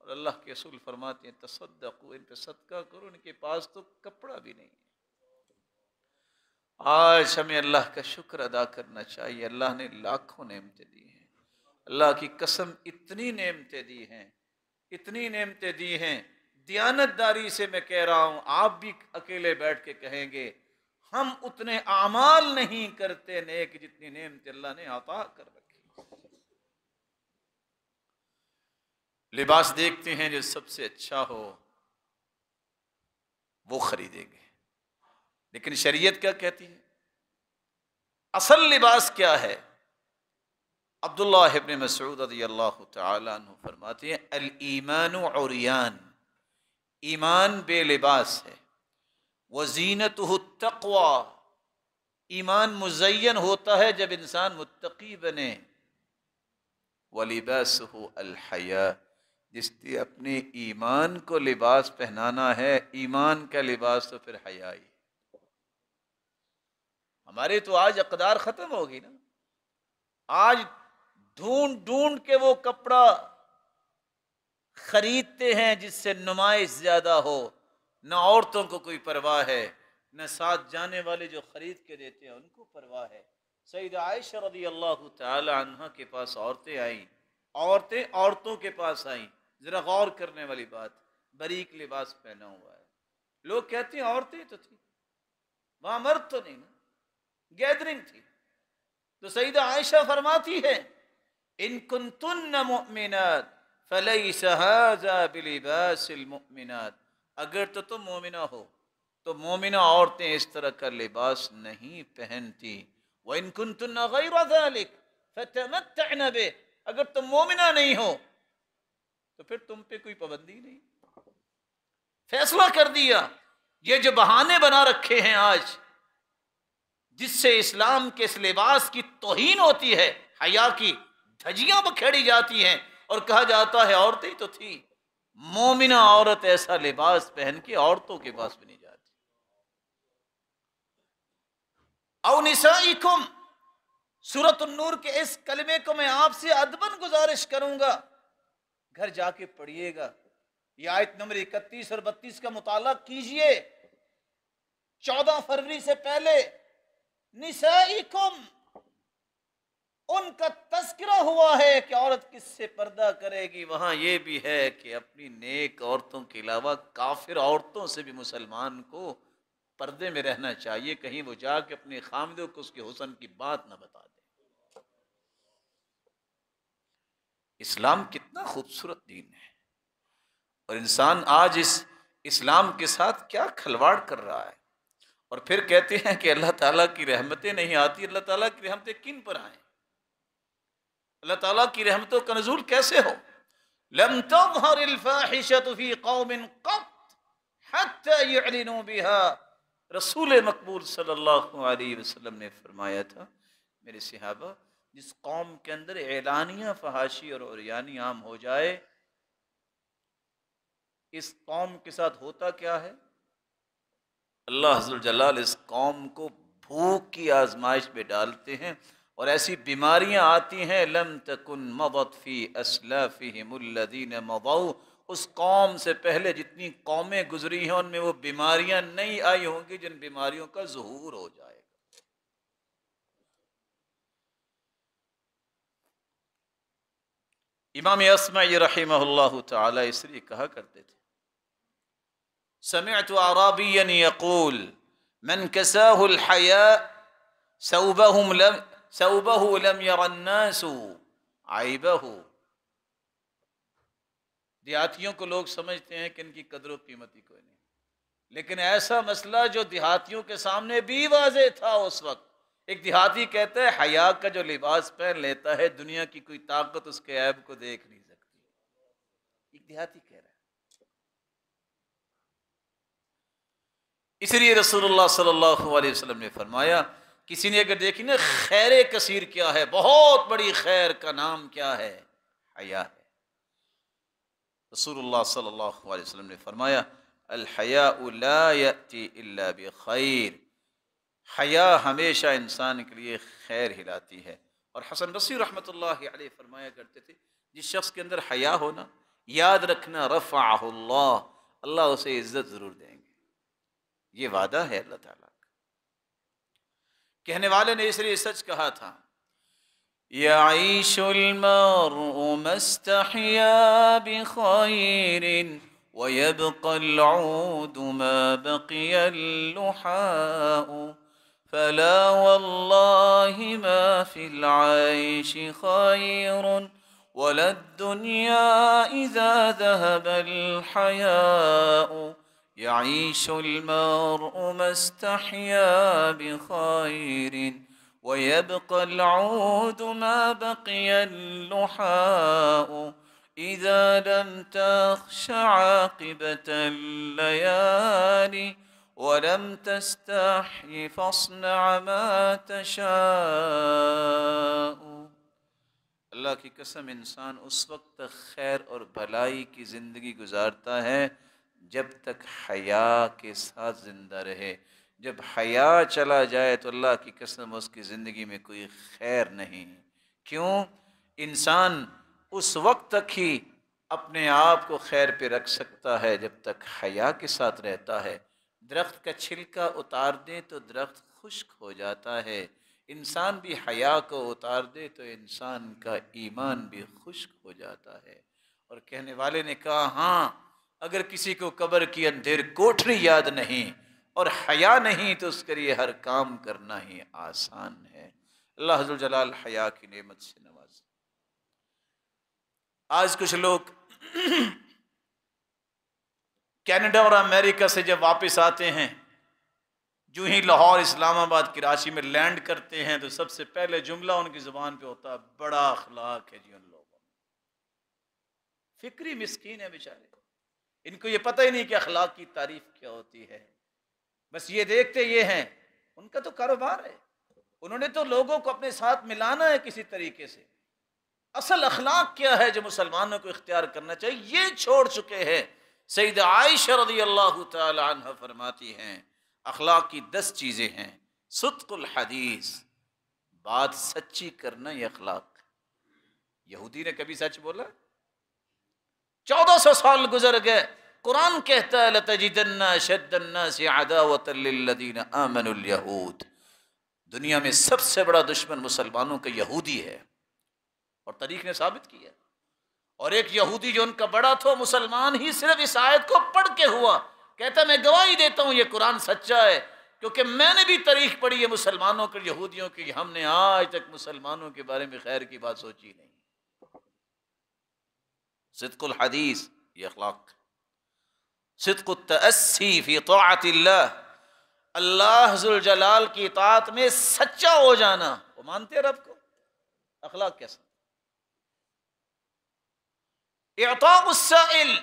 اور اللہ کے رسول فرماتے ہیں تصدقوا، ان پہ صدقہ کرو، ان کے پاس تو کپڑا بھی نہیں۔ آج ہمیں اللہ کا شکر ادا کرنا چاہیے، اللہ نے لاکھوں نعمتیں دی ہیں، اللہ کی قسم اتنی نعمتیں دی ہیں، اتنی نعمتیں دی ہیں۔ دیانت داری سے میں کہہ رہا ہوں، آپ بھی اکیلے بیٹھ کے کہیں گے ہم اتنے اعمال نہیں کرتے نیک جتنی نعمتیں اللہ نے عطا کر رکھی۔ لباس دیکھتے ہیں جو سب سے اچھا ہو وہ خریدیں گے، لیکن شریعت کیا کہتی ہے؟ اصل لباس کیا ہے؟ عبداللہ ابن مسعود رضی اللہ تعالی عنہ فرماتے ہیں الایمان عریان، ایمان بے لباس ہے، وزینتہ التقوی، ایمان مزین ہوتا ہے جب انسان متقی بنے، وَلِبَاسُهُ الْحَيَاءُ، جس نے اپنے ایمان کو لباس پہنانا ہے، ایمان کا لباس تو پھر حیا ہی۔ ہمارے تو آج اقدار ختم ہوگی نا، آج ڈھونڈ ڈھونڈ کے وہ کپڑا خریدتے ہیں جس سے نمائش زیادہ ہو، نہ عورتوں کو کوئی پرواہ ہے، نہ ساتھ جانے والے جو خرید کے دیتے ہیں ان کو پرواہ ہے۔ سیدہ عائشہ رضی اللہ تعالی عنہ کے پاس عورتیں آئیں، عورتیں عورتوں کے پاس آئیں، ذرا غور کرنے والی بات، باریک لباس پہنا ہوا ہے، لوگ کہتے ہیں عورتیں تو تھی وہاں، مرد تو نہیں نا، گیدرنگ تھی، تو سیدہ عائشہ فرماتی ہے ان کنتن مؤمنات فلیس ھذا بلباس المؤمنات، اگر تو تم مومنہ ہو تو مومنہ عورتیں اس طرح کا لباس نہیں پہنتی، وَإِن كُنتُنَّ غَيْرَ ذَلِكَ فَتَمَتَّعْنَ بِهِ، اگر تم مومنہ نہیں ہو تو پھر تم پہ کوئی پابندی نہیں۔ فیصلہ کر دیا، یہ جو بہانے بنا رکھے ہیں آج جس سے اسلام کے اس لباس کی توہین ہوتی ہے، حیا کی دھجیاں بکھیڑی جاتی ہیں اور کہا جاتا ہے عورتیں تو تھی، مومنہ عورت ایسا لباس پہن کے عورتوں کے پاس بھی نہیں جاتی۔ او نسائکم، سورۃ النور کے اس کلمے کو میں آپ سے ادباً گزارش کروں گا، گھر جا کے پڑھیے گا، یہ آیت نمبر 31 اور 32 کا مطالعہ کیجئے۔ 14 فروری سے پہلے نسائکم، ان کا تذکرہ ہوا ہے کہ عورت کس سے پردہ کرے گی، وہاں یہ بھی ہے کہ اپنی نیک عورتوں کے علاوہ کافر عورتوں سے بھی مسلمان کو پردے میں رہنا چاہیے، کہیں وہ جا کے اپنے خامدوں کو اس کے حسن کی بات نہ بتا دے۔ اسلام کتنا خوبصورت دین ہے، اور انسان آج اس اسلام کے ساتھ کیا کھلواڑ کر رہا ہے، اور پھر کہتے ہیں کہ اللہ تعالیٰ کی رحمتیں نہیں آتی۔ اللہ تعالیٰ کی رحمتیں کن پر آئیں؟ اللہ تعالیٰ کی رحمتوں کا نزول کیسے ہو؟ لم تظہر الفاحشۃ فی قوم قط حتی یعلنوا بها، رسول مقبول صلی اللہ علیہ وسلم نے فرمایا تھا میرے صحابہ، جس قوم کے اندر اعلانیہ فحاشی اور عریانی عام ہو جائے، اس قوم کے ساتھ ہوتا کیا ہے؟ اللہ عز و جلال اس قوم کو بھوک کی آزمائش میں ڈالتے ہیں، اور ایسی بیماریاں آتی ہیں لم تکن مضت فی اسلافہم الذین مضوا، اس قوم سے پہلے جتنی قومیں گزری ہیں ان میں وہ بیماریاں نہیں آئی ہوں گی جن بیماریوں کا ظہور ہو جائے گا۔ امام اصمعی رحمہ اللہ تعالی اس لیے کہا کرتے تھے سمعت اعرابیا یقول من کساہ الحیاء ثوبہ لم یر الناس عیبہ۔ دیہاتیوں کو لوگ سمجھتے ہیں کہ ان کی قدر و قیمت ہی کوئی نہیں، لیکن ایسا مسئلہ جو دیہاتیوں کے سامنے بھی واضح تھا اس وقت، ایک دیہاتی کہتا ہے حیا کا جو لباس پہن لیتا ہے دنیا کی کوئی طاقت اس کے عیب کو دیکھ نہیں سکتی، ایک دیہاتی کہہ رہا ہے۔ اس لیے رسول اللہ صلی اللہ علیہ وسلم نے فرمایا، کسی نے اگر دیکھی نا خیر کثیر کیا ہے، بہت بڑی خیر کا نام کیا ہے؟ حیا ہے۔ رسول اللہ صلی اللہ علیہ وسلم نے فرمایا الحیاء لا یأتی الا بخیر، حیا ہمیشہ انسان کے لیے خیر ہی لاتی ہے۔ اور حسن بصری رحمۃ اللہ علیہ فرمایا کرتے تھے جس شخص کے اندر حیا ہونا، یاد رکھنا رفعہ اللہ، اللہ اسے عزت ضرور دیں گے، یہ وعدہ ہے اللہ تعالیٰ کا۔ کہنے والے نے اس لیے سچ کہا تھا یعیش المرء ما استحیا بخیر ويبقى العود ما بقي اللحاء فلا والله ما في العيش خير ولا الدنيا إذا ذهب الحياء يعيش المرء ما استحيا بخير ويبقى العود ما بقي اللحاء إذا لم تخش عاقبة الليالي ولم تستحي فاصنع ما تشاء. اللہ کی قسم انسان اس وقت تک خیر اور بھلائی کی زندگی گزارتا ہے جب تک حیا کے ساتھ زندہ رہے. جب حیا چلا جائے تو اللہ کی قسم اس کی زندگی میں کوئی خیر نہیں. کیوں؟ انسان اس وقت تک ہی اپنے آپ کو خیر پہ رکھ سکتا ہے جب تک حیا کے ساتھ رہتا ہے. درخت کا چھلکا اتار دیں تو درخت خشک ہو جاتا ہے. انسان بھی حیا کو اتار دے تو انسان کا ایمان بھی خشک ہو جاتا ہے. اور کہنے والے نے کہا ہاں اگر کسی کو قبر کی اندھیر کوٹھری یاد نہیں اور حیا نہیں تو اس کے لیے ہر کام کرنا ہی آسان ہے. اللہ عز و جلال حیا کی نعمت سے نوازے. آج کچھ لوگ کینیڈا اور امریکہ سے جب واپس آتے ہیں جو ہی لاہور اسلام آباد کراچی میں لینڈ کرتے ہیں تو سب سے پہلے جملہ ان کی زبان پہ ہوتا ہے بڑا اخلاق ہے جی ان لوگوں میں. فکری مسکین ہے بیچارے, ان کو یہ پتہ ہی نہیں کہ اخلاق کی تعریف کیا ہوتی ہے. بس یہ دیکھتے یہ ہیں, ان کا تو کاروبار ہے, انہوں نے تو لوگوں کو اپنے ساتھ ملانا ہے کسی طریقے سے. اصل اخلاق کیا ہے جو مسلمانوں کو اختیار کرنا چاہیے یہ چھوڑ چکے ہیں. سیدہ عائشہ رضی اللہ تعالی عنہ فرماتی ہیں اخلاق کی 10 چیزیں ہیں. صدق الحدیث, بات سچی کرنا یہ اخلاق. یہودی نے کبھی سچ بولا؟ 1400 سال گزر گئے, قرآن کہتا ہے لَتَجِدَنَّ أَشَدَّ النَّاسِ عَدَاوَةً لِلَّذِينَ آمَنُوا الْيَهُودِ. دنیا میں سب سے بڑا دشمن مسلمانوں کا یہودی ہے, اور تاریخ نے ثابت کیا. اور ایک یہودی جو ان کا بڑا تھا مسلمان ہی صرف اس آیت کو پڑھ کے ہوا, کہتا میں گواہی دیتا ہوں یہ قرآن سچا ہے کیونکہ میں نے بھی تاریخ پڑھی ہے مسلمانوں کے یہودیوں کی, ہم نے آج تک مسلمانوں کے بارے میں خیر کی بات سوچی نہیں. صدق الحدیث یہ اخلاق. صدق التأسی فی طاعت اللہ, اللہ ذوالجلال کی اطاعت میں سچا ہو جانا. وہ مانتے ہیں رب کو, اخلاق کیسا؟ اعطاء السائل,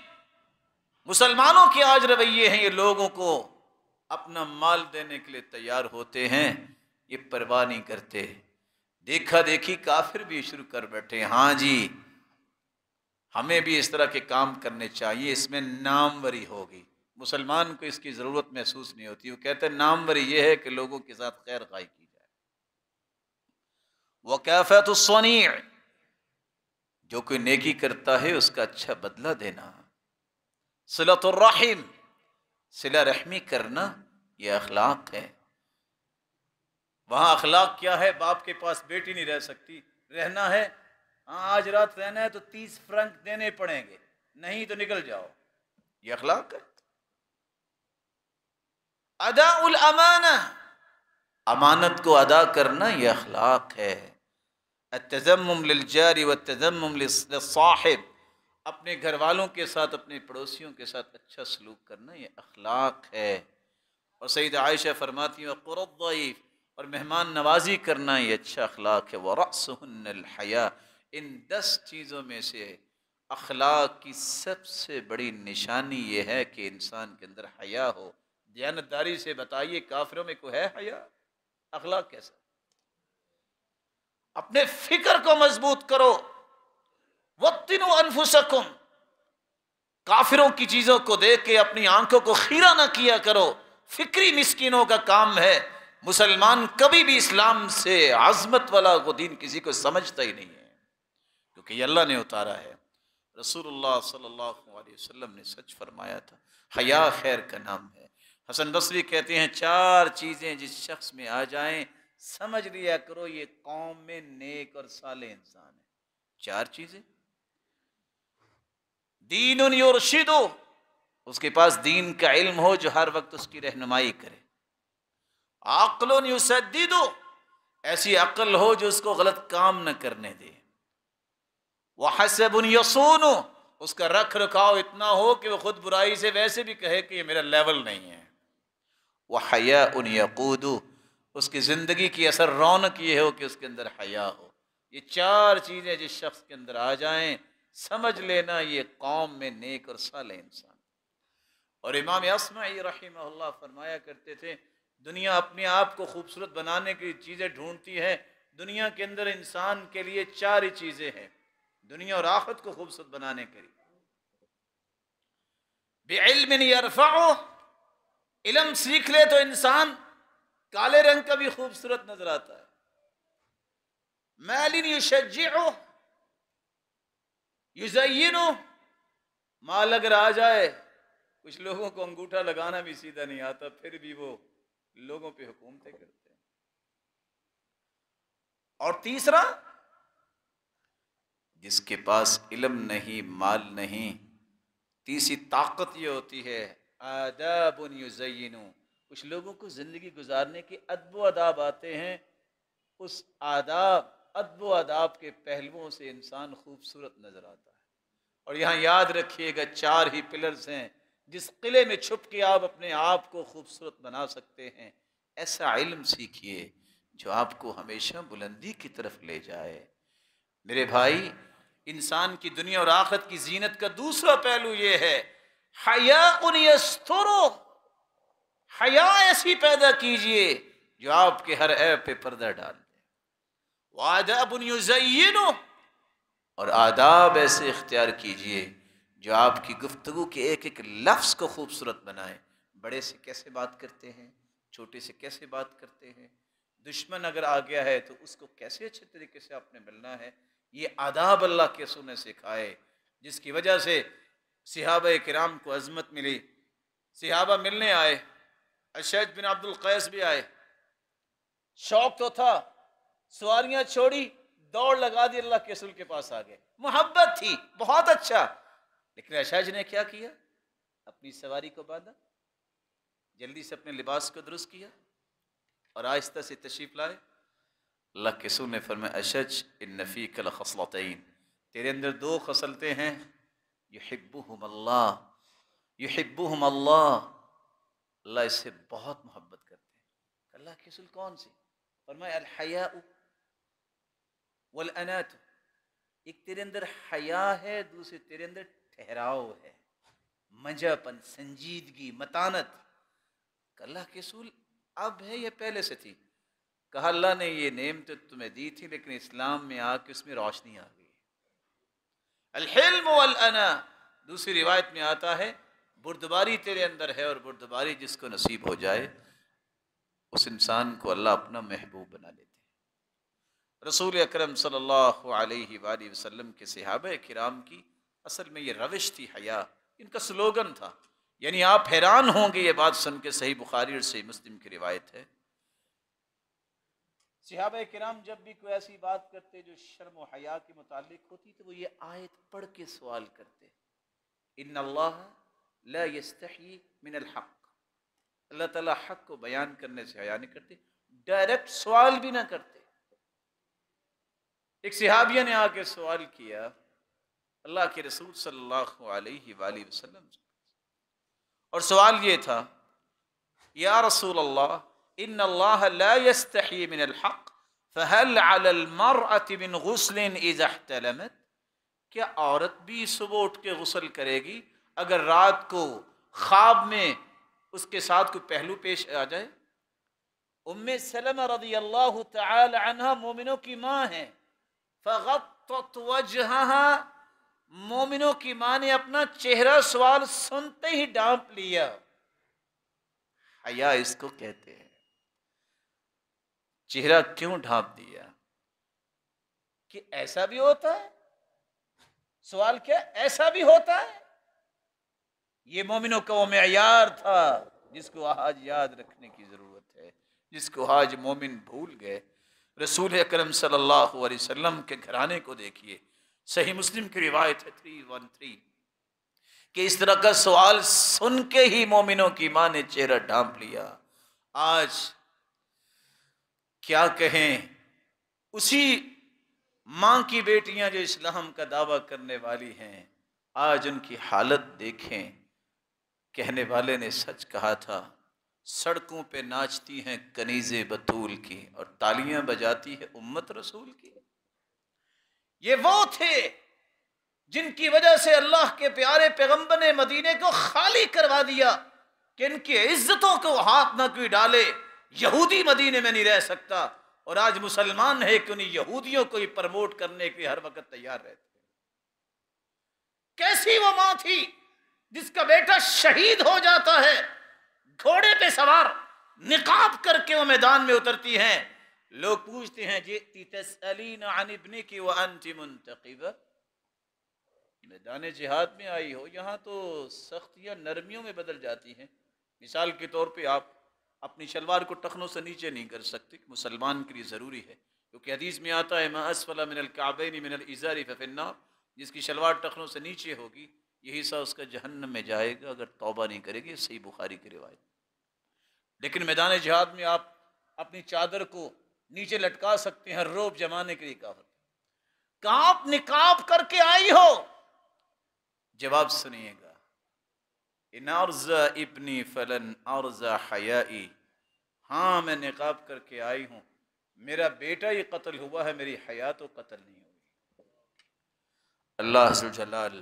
مسلمانوں کے آج رویے ہیں یہ لوگوں کو اپنا مال دینے کے لیے تیار ہوتے ہیں, یہ پرواہ نہیں کرتے. دیکھا دیکھی کافر بھی شروع کر بیٹھے, ہاں جی ہمیں بھی اس طرح کے کام کرنے چاہیے, اس میں ناموری ہوگی. مسلمان کو اس کی ضرورت محسوس نہیں ہوتی, وہ کہتے ہیں ناموری یہ ہے کہ لوگوں کے ساتھ خیر خواہی کی جائے. وکافۃ الصنیع, جو کوئی نیکی کرتا ہے اس کا اچھا بدلہ دینا. صلۃ الرحم, صلہ رحمی کرنا یہ اخلاق ہے. وہاں اخلاق کیا ہے؟ باپ کے پاس بیٹی نہیں رہ سکتی, رہنا ہے ہاں آج رات رہنا ہے تو 30 فرنک دینے پڑیں گے, نہیں تو نکل جاؤ, یہ اخلاق ہے. ادا الامانہ, امانت کو ادا کرنا یہ اخلاق ہے. التذمم للجار والتذمم للصاحب, اپنے گھر والوں کے ساتھ اپنے پڑوسیوں کے ساتھ اچھا سلوک کرنا یہ اخلاق ہے. اور سیدہ عائشہ فرماتی ہیں وقر الضیف, اور مہمان نوازی کرنا یہ اچھا اخلاق ہے. ورأسهن الحیا, ان 10 چیزوں میں سے اخلاق کی سب سے بڑی نشانی یہ ہے کہ انسان کے اندر حیا ہو. دیانتداری سے بتائیے کافروں میں کوئی ہے حیا؟ اخلاق کیسا؟ اپنے فکر کو مضبوط کرو. وَطِّنُوا أَنفُسَكُمْ, کافروں کی چیزوں کو دیکھ کے اپنی آنکھوں کو خیرہ نہ کیا کرو. فکری مسکینوں کا کام ہے. مسلمان کبھی بھی اسلام سے عظمت والا وہ دین کسی کو سمجھتا ہی نہیں ہے, کیونکہ یہ اللہ نے اتارا ہے. رسول اللہ صلی اللہ علیہ وسلم نے سچ فرمایا تھا, حیا خیر کا نام ہے. حسن بصری کہتے ہیں 4 چیزیں جس شخص میں آ جائیں سمجھ لیا کرو یہ قوم میں نیک اور صالح انسان ہے. 4 چیزیں. دین یرشد, اس کے پاس دین کا علم ہو جو ہر وقت اس کی رہنمائی کرے. عقل یسدد, ایسی عقل ہو جو اس کو غلط کام نہ کرنے دے. وحسب یصون، اس کا رکھ رکھاؤ اتنا ہو کہ وہ خود برائی سے ویسے بھی کہے کہ یہ میرا لیول نہیں ہے۔ وحیاء یقود، اس کی زندگی کی اثر رونق یہ ہو کہ اس کے اندر حیا ہو۔ یہ چار چیزیں جس شخص کے اندر آ جائیں، سمجھ لینا یہ قوم میں نیک اور صالح انسان۔ اور امام اصمعی رحمہ اللہ فرمایا کرتے تھے، دنیا اپنے آپ کو خوبصورت بنانے کی چیزیں ڈھونڈتی ہے، دنیا کے اندر انسان کے لیے چار ہی چیزیں ہیں دنیا اور آخرت کو خوبصورت بنانے کے لیے۔ بعلم یرفعہ، علم سیکھ لے تو انسان کالے رنگ کا بھی خوبصورت نظر آتا ہے۔ مال یشجعہ، یزینہ، مال اگر آ جائے، کچھ لوگوں کو انگوٹھا لگانا بھی سیدھا نہیں آتا، پھر بھی وہ لوگوں پہ حکومتیں کرتے ہیں۔ اور تیسرا، جس کے پاس علم نہیں، مال نہیں، تیسری طاقت یہ ہوتی ہے آداب یزینو، کچھ لوگوں کو زندگی گزارنے کے ادب و آداب آتے ہیں، اس ادب و آداب کے پہلوؤں سے انسان خوبصورت نظر آتا ہے۔ اور یہاں یاد رکھیے گا چار ہی پلرز ہیں جس قلعے میں چھپ کے آپ اپنے آپ کو خوبصورت بنا سکتے ہیں۔ ایسا علم سیکھیے جو آپ کو ہمیشہ بلندی کی طرف لے جائے۔ میرے بھائی، انسان کی دنیا اور آخرت کی زینت کا دوسرا پہلو یہ ہے حیاء یسترہ، حیا ایسی پیدا کیجئے جو آپ کے ہر عیب پہ پردہ ڈال دے۔ وآداب یزینہ، اور آداب ایسے اختیار کیجئے جو آپ کی گفتگو کے ایک ایک لفظ کو خوبصورت بنائے۔ بڑے سے کیسے بات کرتے ہیں، چھوٹے سے کیسے بات کرتے ہیں، دشمن اگر آ گیا ہے تو اس کو کیسے اچھے طریقے سے آپ نے ملنا ہے، یہ آداب اللہ کے رسول نے سکھائے، جس کی وجہ سے صحابہ کرام کو عظمت ملی۔ صحابہ ملنے آئے، اشج بن عبد القیس بھی آئے، شوق تو تھا، سواریاں چھوڑی، دوڑ لگا دی، اللہ کے رسول کے پاس آ گئے، محبت تھی، بہت اچھا۔ لیکن اشج نے کیا کیا؟ اپنی سواری کو باندھا، جلدی سے اپنے لباس کو درست کیا اور آہستہ سے تشریف لائے۔ اللہ کے رسول نے فرمایا اشج ان فیک لخصلتین، تیرے اندر دو خصلتیں ہیں، یحبہم اللہ، یحبہم اللہ، اللہ اس سے بہت محبت کرتے ہیں۔ اللہ کے رسول کون سی؟ فرمایا الحیاء والانات، ایک تیرے اندر حیا ہے، دوسرے تیرے اندر ٹھہراؤ ہے، مجا پن، سنجیدگی، متانت۔ اللہ کے رسول اب ہے یا پہلے سے تھی؟ کہا اللہ نے یہ نعمت تمہیں دی تھی لیکن اسلام میں آ کے اس میں روشنی آ گئی۔ الحلم والانا، دوسری روایت میں آتا ہے بردباری تیرے اندر ہے، اور بردباری جس کو نصیب ہو جائے اس انسان کو اللہ اپنا محبوب بنا لیتے ہیں۔ رسول اکرم صلی اللہ علیہ وآلہ وسلم کے صحابہ کرام کی اصل میں یہ روش تھی حیا، ان کا سلوگن تھا۔ یعنی آپ حیران ہوں گے یہ بات سن کے، صحیح بخاری اور صحیح مسلم کی روایت ہے، صحابہ کرام جب بھی کوئی ایسی بات کرتے جو شرم و حیا کے متعلق ہوتی تو وہ یہ آیت پڑھ کے سوال کرتے، ان اللہ لا یستحیی من الحق، اللہ تعالیٰ حق کو بیان کرنے سے حیا نہیں کرتے، ڈائریکٹ سوال بھی نہ کرتے۔ ایک صحابیہ نے آ کے سوال کیا اللہ کے رسول صلی اللہ علیہ وآلہ وسلم سے، اور سوال یہ تھا یا رسول اللہ ان اللہ لا یستحیی من الحق فهل علی المرأة من غسل اذا احتلمت، کیا عورت بھی صبح اٹھ کے غسل کرے گی اگر رات کو خواب میں اس کے ساتھ کوئی پہلو پیش آ جائے؟ ام سلمہ رضی اللہ تعالی عنہ مومنوں کی ماں ہیں، فغطت وجہها، مومنوں کی ماں نے اپنا چہرہ سوال سنتے ہی ڈانپ لیا۔ حیا اس کو کہتے ہیں۔ چہرہ کیوں ڈھانپ دیا؟ کہ ایسا بھی ہوتا ہے؟ سوال کیا ایسا بھی ہوتا ہے؟ یہ مومنوں کا وہ معیار تھا جس کو آج یاد رکھنے کی ضرورت ہے، جس کو آج مومن بھول گئے۔ رسول اکرم صلی اللہ علیہ وسلم کے گھرانے کو دیکھیے، صحیح مسلم کی روایت ہے 313 کہ اس طرح کا سوال سن کے ہی مومنوں کی ماں نے چہرہ ڈھانپ لیا۔ آج کیا کہیں، اسی ماں کی بیٹیاں جو اسلام کا دعویٰ کرنے والی ہیں، آج ان کی حالت دیکھیں۔ کہنے والے نے سچ کہا تھا، سڑکوں پہ ناچتی ہیں کنیزیں بطول کی اور تالیاں بجاتی ہے امت رسول کی۔ یہ وہ تھے جن کی وجہ سے اللہ کے پیارے پیغمبر نے مدینے کو خالی کروا دیا کہ ان کی عزتوں کو ہاتھ نہ کوئی ڈالے، یہودی مدینے میں نہیں رہ سکتا، اور آج مسلمان ہے کہ انہیں یہودیوں کو ہی پرموٹ کرنے کے ہر وقت تیار رہتے۔ کیسی وہ ماں تھی جس کا بیٹا شہید ہو جاتا ہے، گھوڑے پہ سوار نقاب کر کے وہ میدان میں اترتی ہیں، لوگ پوچھتے ہیں جئتی تسألین عن ابنک وانت منتقبہ، میدان جہاد میں آئی ہو، یہاں تو سختیاں نرمیوں میں بدل جاتی ہیں۔ مثال کے طور پہ آپ اپنی شلوار کو ٹخنوں سے نیچے نہیں کر سکتے، مسلمان کے لیے ضروری ہے، کیونکہ حدیث میں آتا ہے ما اسفل من الکعبین من الازار ففی النار، جس کی شلوار ٹخنوں سے نیچے ہوگی یہ حصہ اس کا جہنم میں جائے گا اگر توبہ نہیں کرے گی۔ صحیح بخاری کی روایت۔ لیکن میدان جہاد میں آپ اپنی چادر کو نیچے لٹکا سکتے ہیں، روب جمانے کے لیے کافر۔ کہاں آپ نقاب کر کے آئی ہو؟ جواب سنیے گا، ان ارزا ابنی فلن ارزا حیائی، ہاں میں نقاب کر کے آئی ہوں، میرا بیٹا ہی قتل ہوا ہے، میری حیا تو قتل نہیں ہوئی۔ اللہ ذو الجلال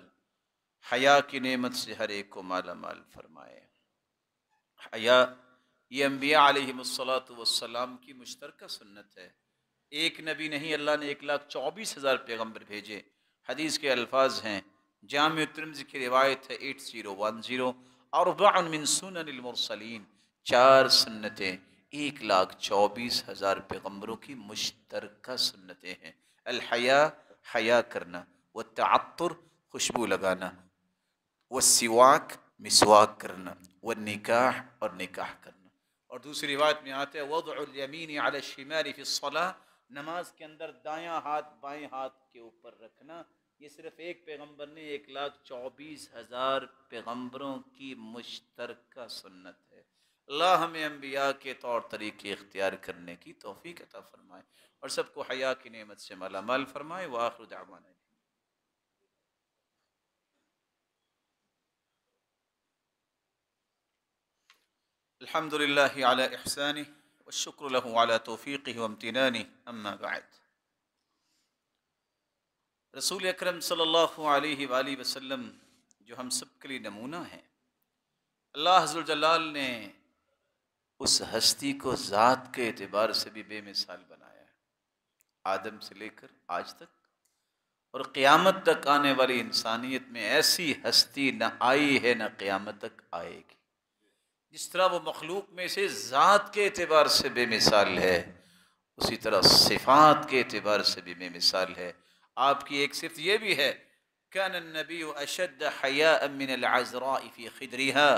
حیا کی نعمت سے ہر ایک کو مالا مال فرمائے۔ حیا یہ انبیاء علیہم السلام کی مشترکہ سنت ہے۔ ایک نبی نہیں، اللہ نے 1,24,000 پیغمبر بھیجے۔ حدیث کے الفاظ ہیں، جامع ترمذی کی روایت ہے 8010، اربع من سنن المرسلین، 4 سنتیں 1,24,000 پیغمبروں کی مشترکہ سنتیں ہیں۔ الحیا، حیا کرنا، والتعطر، خوشبو لگانا، والسواک، مسواک کرنا، والنکاح، اور نکاح کرنا۔ اور دوسری روایت میں آتا ہے وضع الیمین علی الشمال فی الصلاۃ، نماز کے اندر دایاں ہاتھ بائیں ہاتھ کے اوپر رکھنا۔ یہ صرف ایک پیغمبر نے 1,24,000 پیغمبروں کی مشترکہ سنت ہے۔ اللہ ہمیں انبیاء کے طور طریقے اختیار کرنے کی توفیق عطا فرمائے اور سب کو حیا کی نعمت سے مالا مال فرمائے۔ وآخر دعوانا الحمد للہ علی احسانہ والشکر له علی توفیقہ وامتنانہ، اما بعد۔ رسول اکرم صلی اللہ علیہ وآلہ وسلم جو ہم سب کے لیے نمونہ ہیں، اللہ عز و جلال نے اس ہستی کو ذات کے اعتبار سے بھی بے مثال بنایا ہے، آدم سے لے کر آج تک، اور قیامت تک آنے والی انسانیت میں ایسی ہستی نہ آئی ہے نہ قیامت تک آئے گی۔ جس طرح وہ مخلوق میں سے ذات کے اعتبار سے بے مثال ہے، اسی طرح صفات کے اعتبار سے بھی بے مثال ہے۔ آپ کی ایک صفت یہ بھی ہے، کان النبی اشد حیاء من العذراء فی خدرها،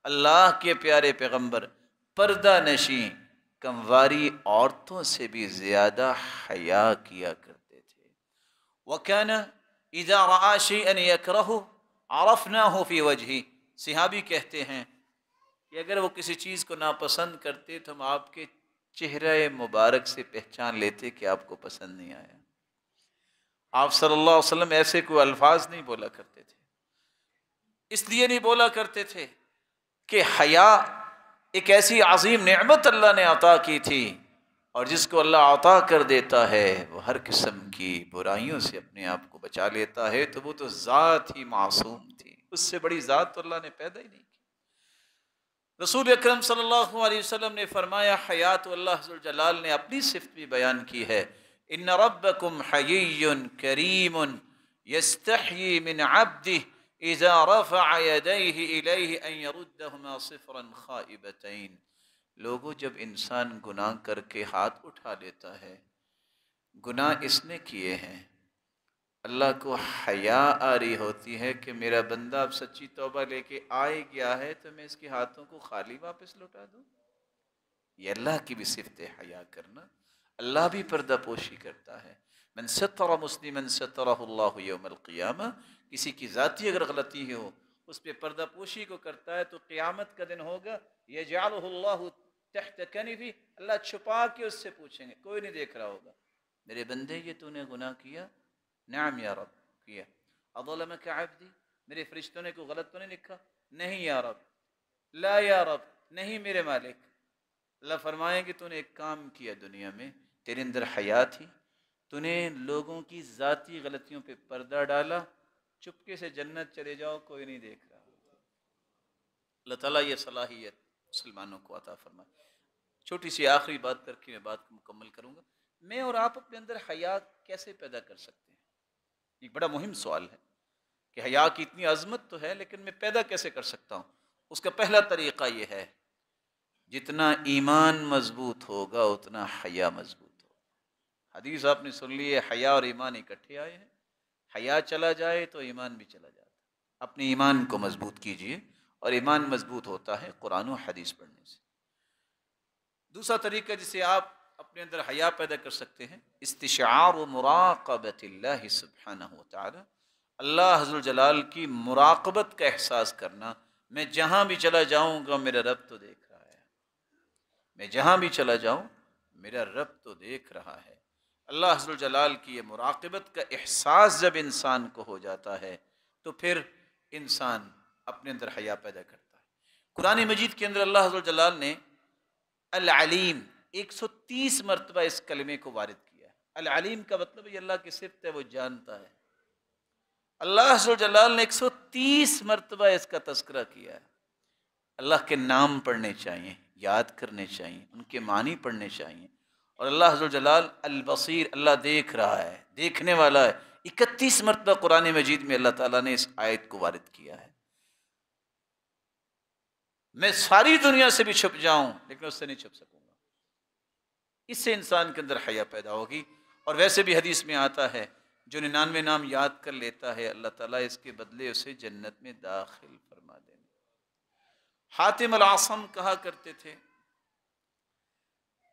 اللہ کے پیارے پیغمبر پردہ نشیں کمواری عورتوں سے بھی زیادہ حیا کیا کرتے تھے۔ وَكَانَ إِذَا رَآ شَيْئًا يَكْرَهُ عَرَفْنَاهُ فِي وَجْهِهِ، صحابی کہتے ہیں کہ اگر وہ کسی چیز کو ناپسند کرتے تو ہم آپ کے چہرہ مبارک سے پہچان لیتے کہ آپ کو پسند نہیں آیا۔ آپ صلی اللہ علیہ وسلم ایسے کوئی الفاظ نہیں بولا کرتے تھے، اس لیے نہیں بولا کرتے تھے کہ حیا ایک ایسی عظیم نعمت اللہ نے عطا کی تھی، اور جس کو اللہ عطا کر دیتا ہے وہ ہر قسم کی برائیوں سے اپنے آپ کو بچا لیتا ہے، تو وہ تو ذات ہی معصوم تھی، اس سے بڑی ذات تو اللہ نے پیدا ہی نہیں کی۔ رسول اکرم صلی اللہ علیہ وسلم نے فرمایا، حیا تو اللہ ذو الجلال نے اپنی صفت بھی بیان کی ہے، ان ربکم حیی کریم یستحیی من عبدہ اذا رفع یدیہ الیہ ان یردہما صفرا خائبتین۔ لوگوں، جب انسان گناہ کر کے ہاتھ اٹھا لیتا ہے، گناہ اس نے کیے ہیں، اللہ کو حیا آ رہی ہوتی ہے کہ میرا بندہ اب سچی توبہ لے کے آئے گیا ہے تو میں اس کے ہاتھوں کو خالی واپس لوٹا دوں۔ یہ اللہ کی بھی صفت ہے حیا کرنا، اللہ بھی پردہ پوشی کرتا ہے۔ من ستر مسلما سترہ اللہ یوم القیامہ، کسی کی ذاتی اگر غلطی ہو اس پہ پردہ پوشی کو کرتا ہے تو قیامت کا دن ہوگا، یجعلہ اللہ تحت کنفہ، اللہ چھپا کے اس سے پوچھیں گے، کوئی نہیں دیکھ رہا ہوگا، میرے بندے یہ تو نے گناہ کیا؟ نعم یا رب کیا۔ اظلمک عبدی، میرے فرشتوں نے کوئی غلط تو نہیں لکھا؟ نہیں یا رب۔ لا یا رب، نہیں میرے مالک۔ اللہ فرمائیں کہ تو نے ایک کام کیا دنیا میں، تیرے اندر حیا تھی، تو نے لوگوں کی ذاتی غلطیوں پہ پردہ ڈالا، چپکے سے جنت چلے جاؤ کوئی نہیں دیکھ رہا۔ اللہ تعالیٰ یہ صلاحیت مسلمانوں کو عطا فرمائے۔ چھوٹی سی آخری بات کر کے میں بات کو مکمل کروں گا۔ میں اور آپ اپنے اندر حیا کیسے پیدا کر سکتے ہیں؟ ایک بڑا مہم سوال ہے کہ حیا کی اتنی عظمت تو ہے لیکن میں پیدا کیسے کر سکتا ہوں؟ اس کا پہلا طریقہ یہ ہے، جتنا ایمان مضبوط ہوگا اتنا حیا مضبوط ہوگا۔ حدیث آپ نے سن لی ہے، حیا اور ایمان اکٹھے آئے ہیں۔ حیا چلا جائے تو ایمان بھی چلا جاتا ہے۔ اپنے ایمان کو مضبوط کیجئے، اور ایمان مضبوط ہوتا ہے قرآن و حدیث پڑھنے سے۔ دوسرا طریقہ جسے آپ اپنے اندر حیا پیدا کر سکتے ہیں، استشعار و مراقبت اللہ سبحانہ وتعالی، اللہ حضر الجلال کی مراقبت کا احساس کرنا۔ میں جہاں بھی چلا جاؤں گا میرا رب تو دیکھ رہا ہے، میں جہاں بھی چلا جاؤں میرا رب تو دیکھ رہا ہے۔ اللہ حضر الجلال کی یہ مراقبت کا احساس جب انسان کو ہو جاتا ہے تو پھر انسان اپنے اندر حیا پیدا کرتا ہے۔ قرآن مجید کے اندر اللہ حضر الجلال نے العلیم 130 مرتبہ اس کلمے کو وارد کیا ہے۔ العلیم کا مطلب یہ اللہ کی صفت ہے، وہ جانتا ہے۔ اللہ حضر الجلال نے 130 مرتبہ اس کا تذکرہ کیا ہے۔ اللہ کے نام پڑھنے چاہیے، یاد کرنے چاہیے، ان کے معنی پڑھنے چاہیے۔ اور اللہ حضر الجلال البصیر، اللہ دیکھ رہا ہے، دیکھنے والا ہے۔ 31 مرتبہ قرآن مجید میں اللہ تعالیٰ نے اس آیت کو وارد کیا ہے۔ میں ساری دنیا سے بھی چھپ جاؤں لیکن اس سے نہیں چھپ سکوں گا۔ اس سے انسان کے اندر حیا پیدا ہوگی۔ اور ویسے بھی حدیث میں آتا ہے، جو 99 نام یاد کر لیتا ہے اللہ تعالیٰ اس کے بدلے اسے جنت میں داخل فرما دیں گے۔ حاتم العاصم کہا کرتے تھے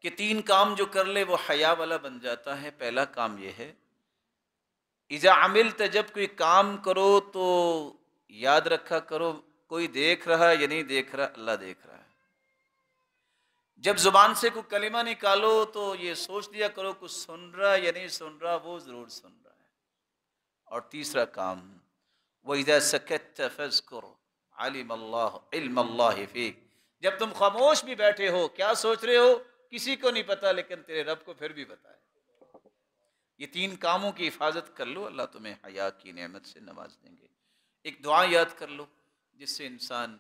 کہ 3 کام جو کر لے وہ حیا والا بن جاتا ہے۔ پہلا کام یہ ہے، اذا عملت، جب کوئی کام کرو تو یاد رکھا کرو کوئی دیکھ رہا ہے یا نہیں دیکھ رہا، اللہ دیکھ رہا ہے۔ جب زبان سے کوئی کلمہ نکالو تو یہ سوچ لیا کرو کچھ سن رہا یا نہیں سن رہا، وہ ضرور سن رہا ہے۔ اور تیسرا کام، وَإِذَا سَكَتَّ فَاذْكُرْ عَلِمَ اللَّهُ عِلْمَ اللَّهِ فِيكَ، جب تم خاموش بھی بیٹھے ہو کیا سوچ رہے ہو کسی کو نہیں پتا، لیکن تیرے رب کو پھر بھی پتا ہے۔ یہ 3 کاموں کی حفاظت کر لو، اللہ تمہیں حیا کی نعمت سے نواز دیں گے۔ ایک دعا یاد کر لو جس سے انسان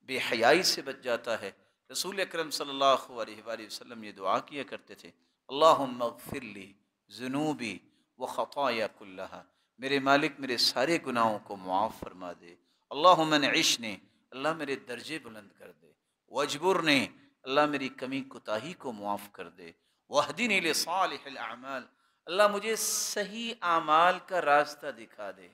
بے حیائی سے بچ جاتا ہے۔ رسول اکرم صلی اللہ علیہ وآلہ وسلم یہ دعا کیا کرتے تھے، اللہم اغفر لی ذنوبی وخطایا کلہا، میرے مالک میرے سارے گناہوں کو معاف فرما دے۔ اللہم انعشنی، اللہ میرے درجے بلند کر دے۔ واجبرنی، اللہ میری کمی کوتاہی کو معاف کر دے۔ واہدنی لصالح الاعمال، اللہ مجھے صحیح اعمال کا راستہ دکھا دے،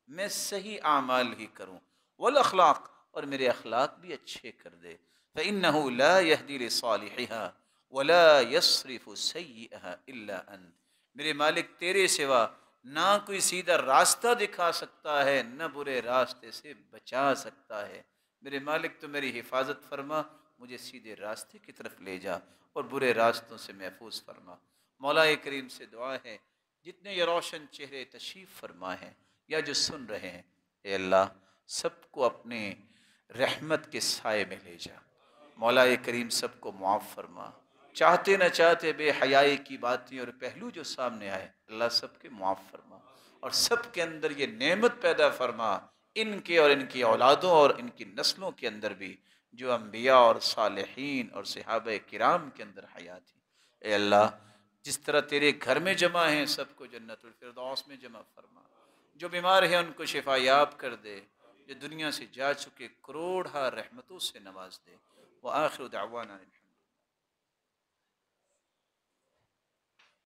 میں صحیح اعمال ہی کروں۔ والاخلاق، اور میرے اخلاق بھی اچھے کر دے۔ فإنه لا يهدي لصالحها ولا يصرف سيئها إلا أنت، میرے مالک تیرے سوا نہ کوئی سیدھا راستہ دکھا سکتا ہے نہ برے راستے سے بچا سکتا ہے۔ میرے مالک تو میری حفاظت فرما، مجھے سیدھے راستے کی طرف لے جا اور برے راستوں سے محفوظ فرما۔ مولا کریم سے دعا ہے جتنے یہ روشن چہرے تشریف فرما ہیں یا جو سن رہے ہیں، اے اللہ سب کو اپنے رحمت کے سائے میں لے جا۔ مولا کریم سب کو معاف فرما، چاہتے نہ چاہتے بے حیائی کی باتیں اور پہلو جو سامنے آئے اللہ سب کے معاف فرما، اور سب کے اندر یہ نعمت پیدا فرما، ان کے اور ان کی اولادوں اور ان کی نسلوں کے اندر بھی جو انبیاء اور صالحین اور صحابہ کرام کے اندر حیا تھی۔ اے اللہ جس طرح تیرے گھر میں جمع ہیں سب کو جنت الفردوس میں جمع فرما، جو بیمار ہیں ان کو شفا یاب کر دے، جو دنیا سے جا چکے کروڑ ہا رحمتوں سے نواز دے۔ وآخر دعوانا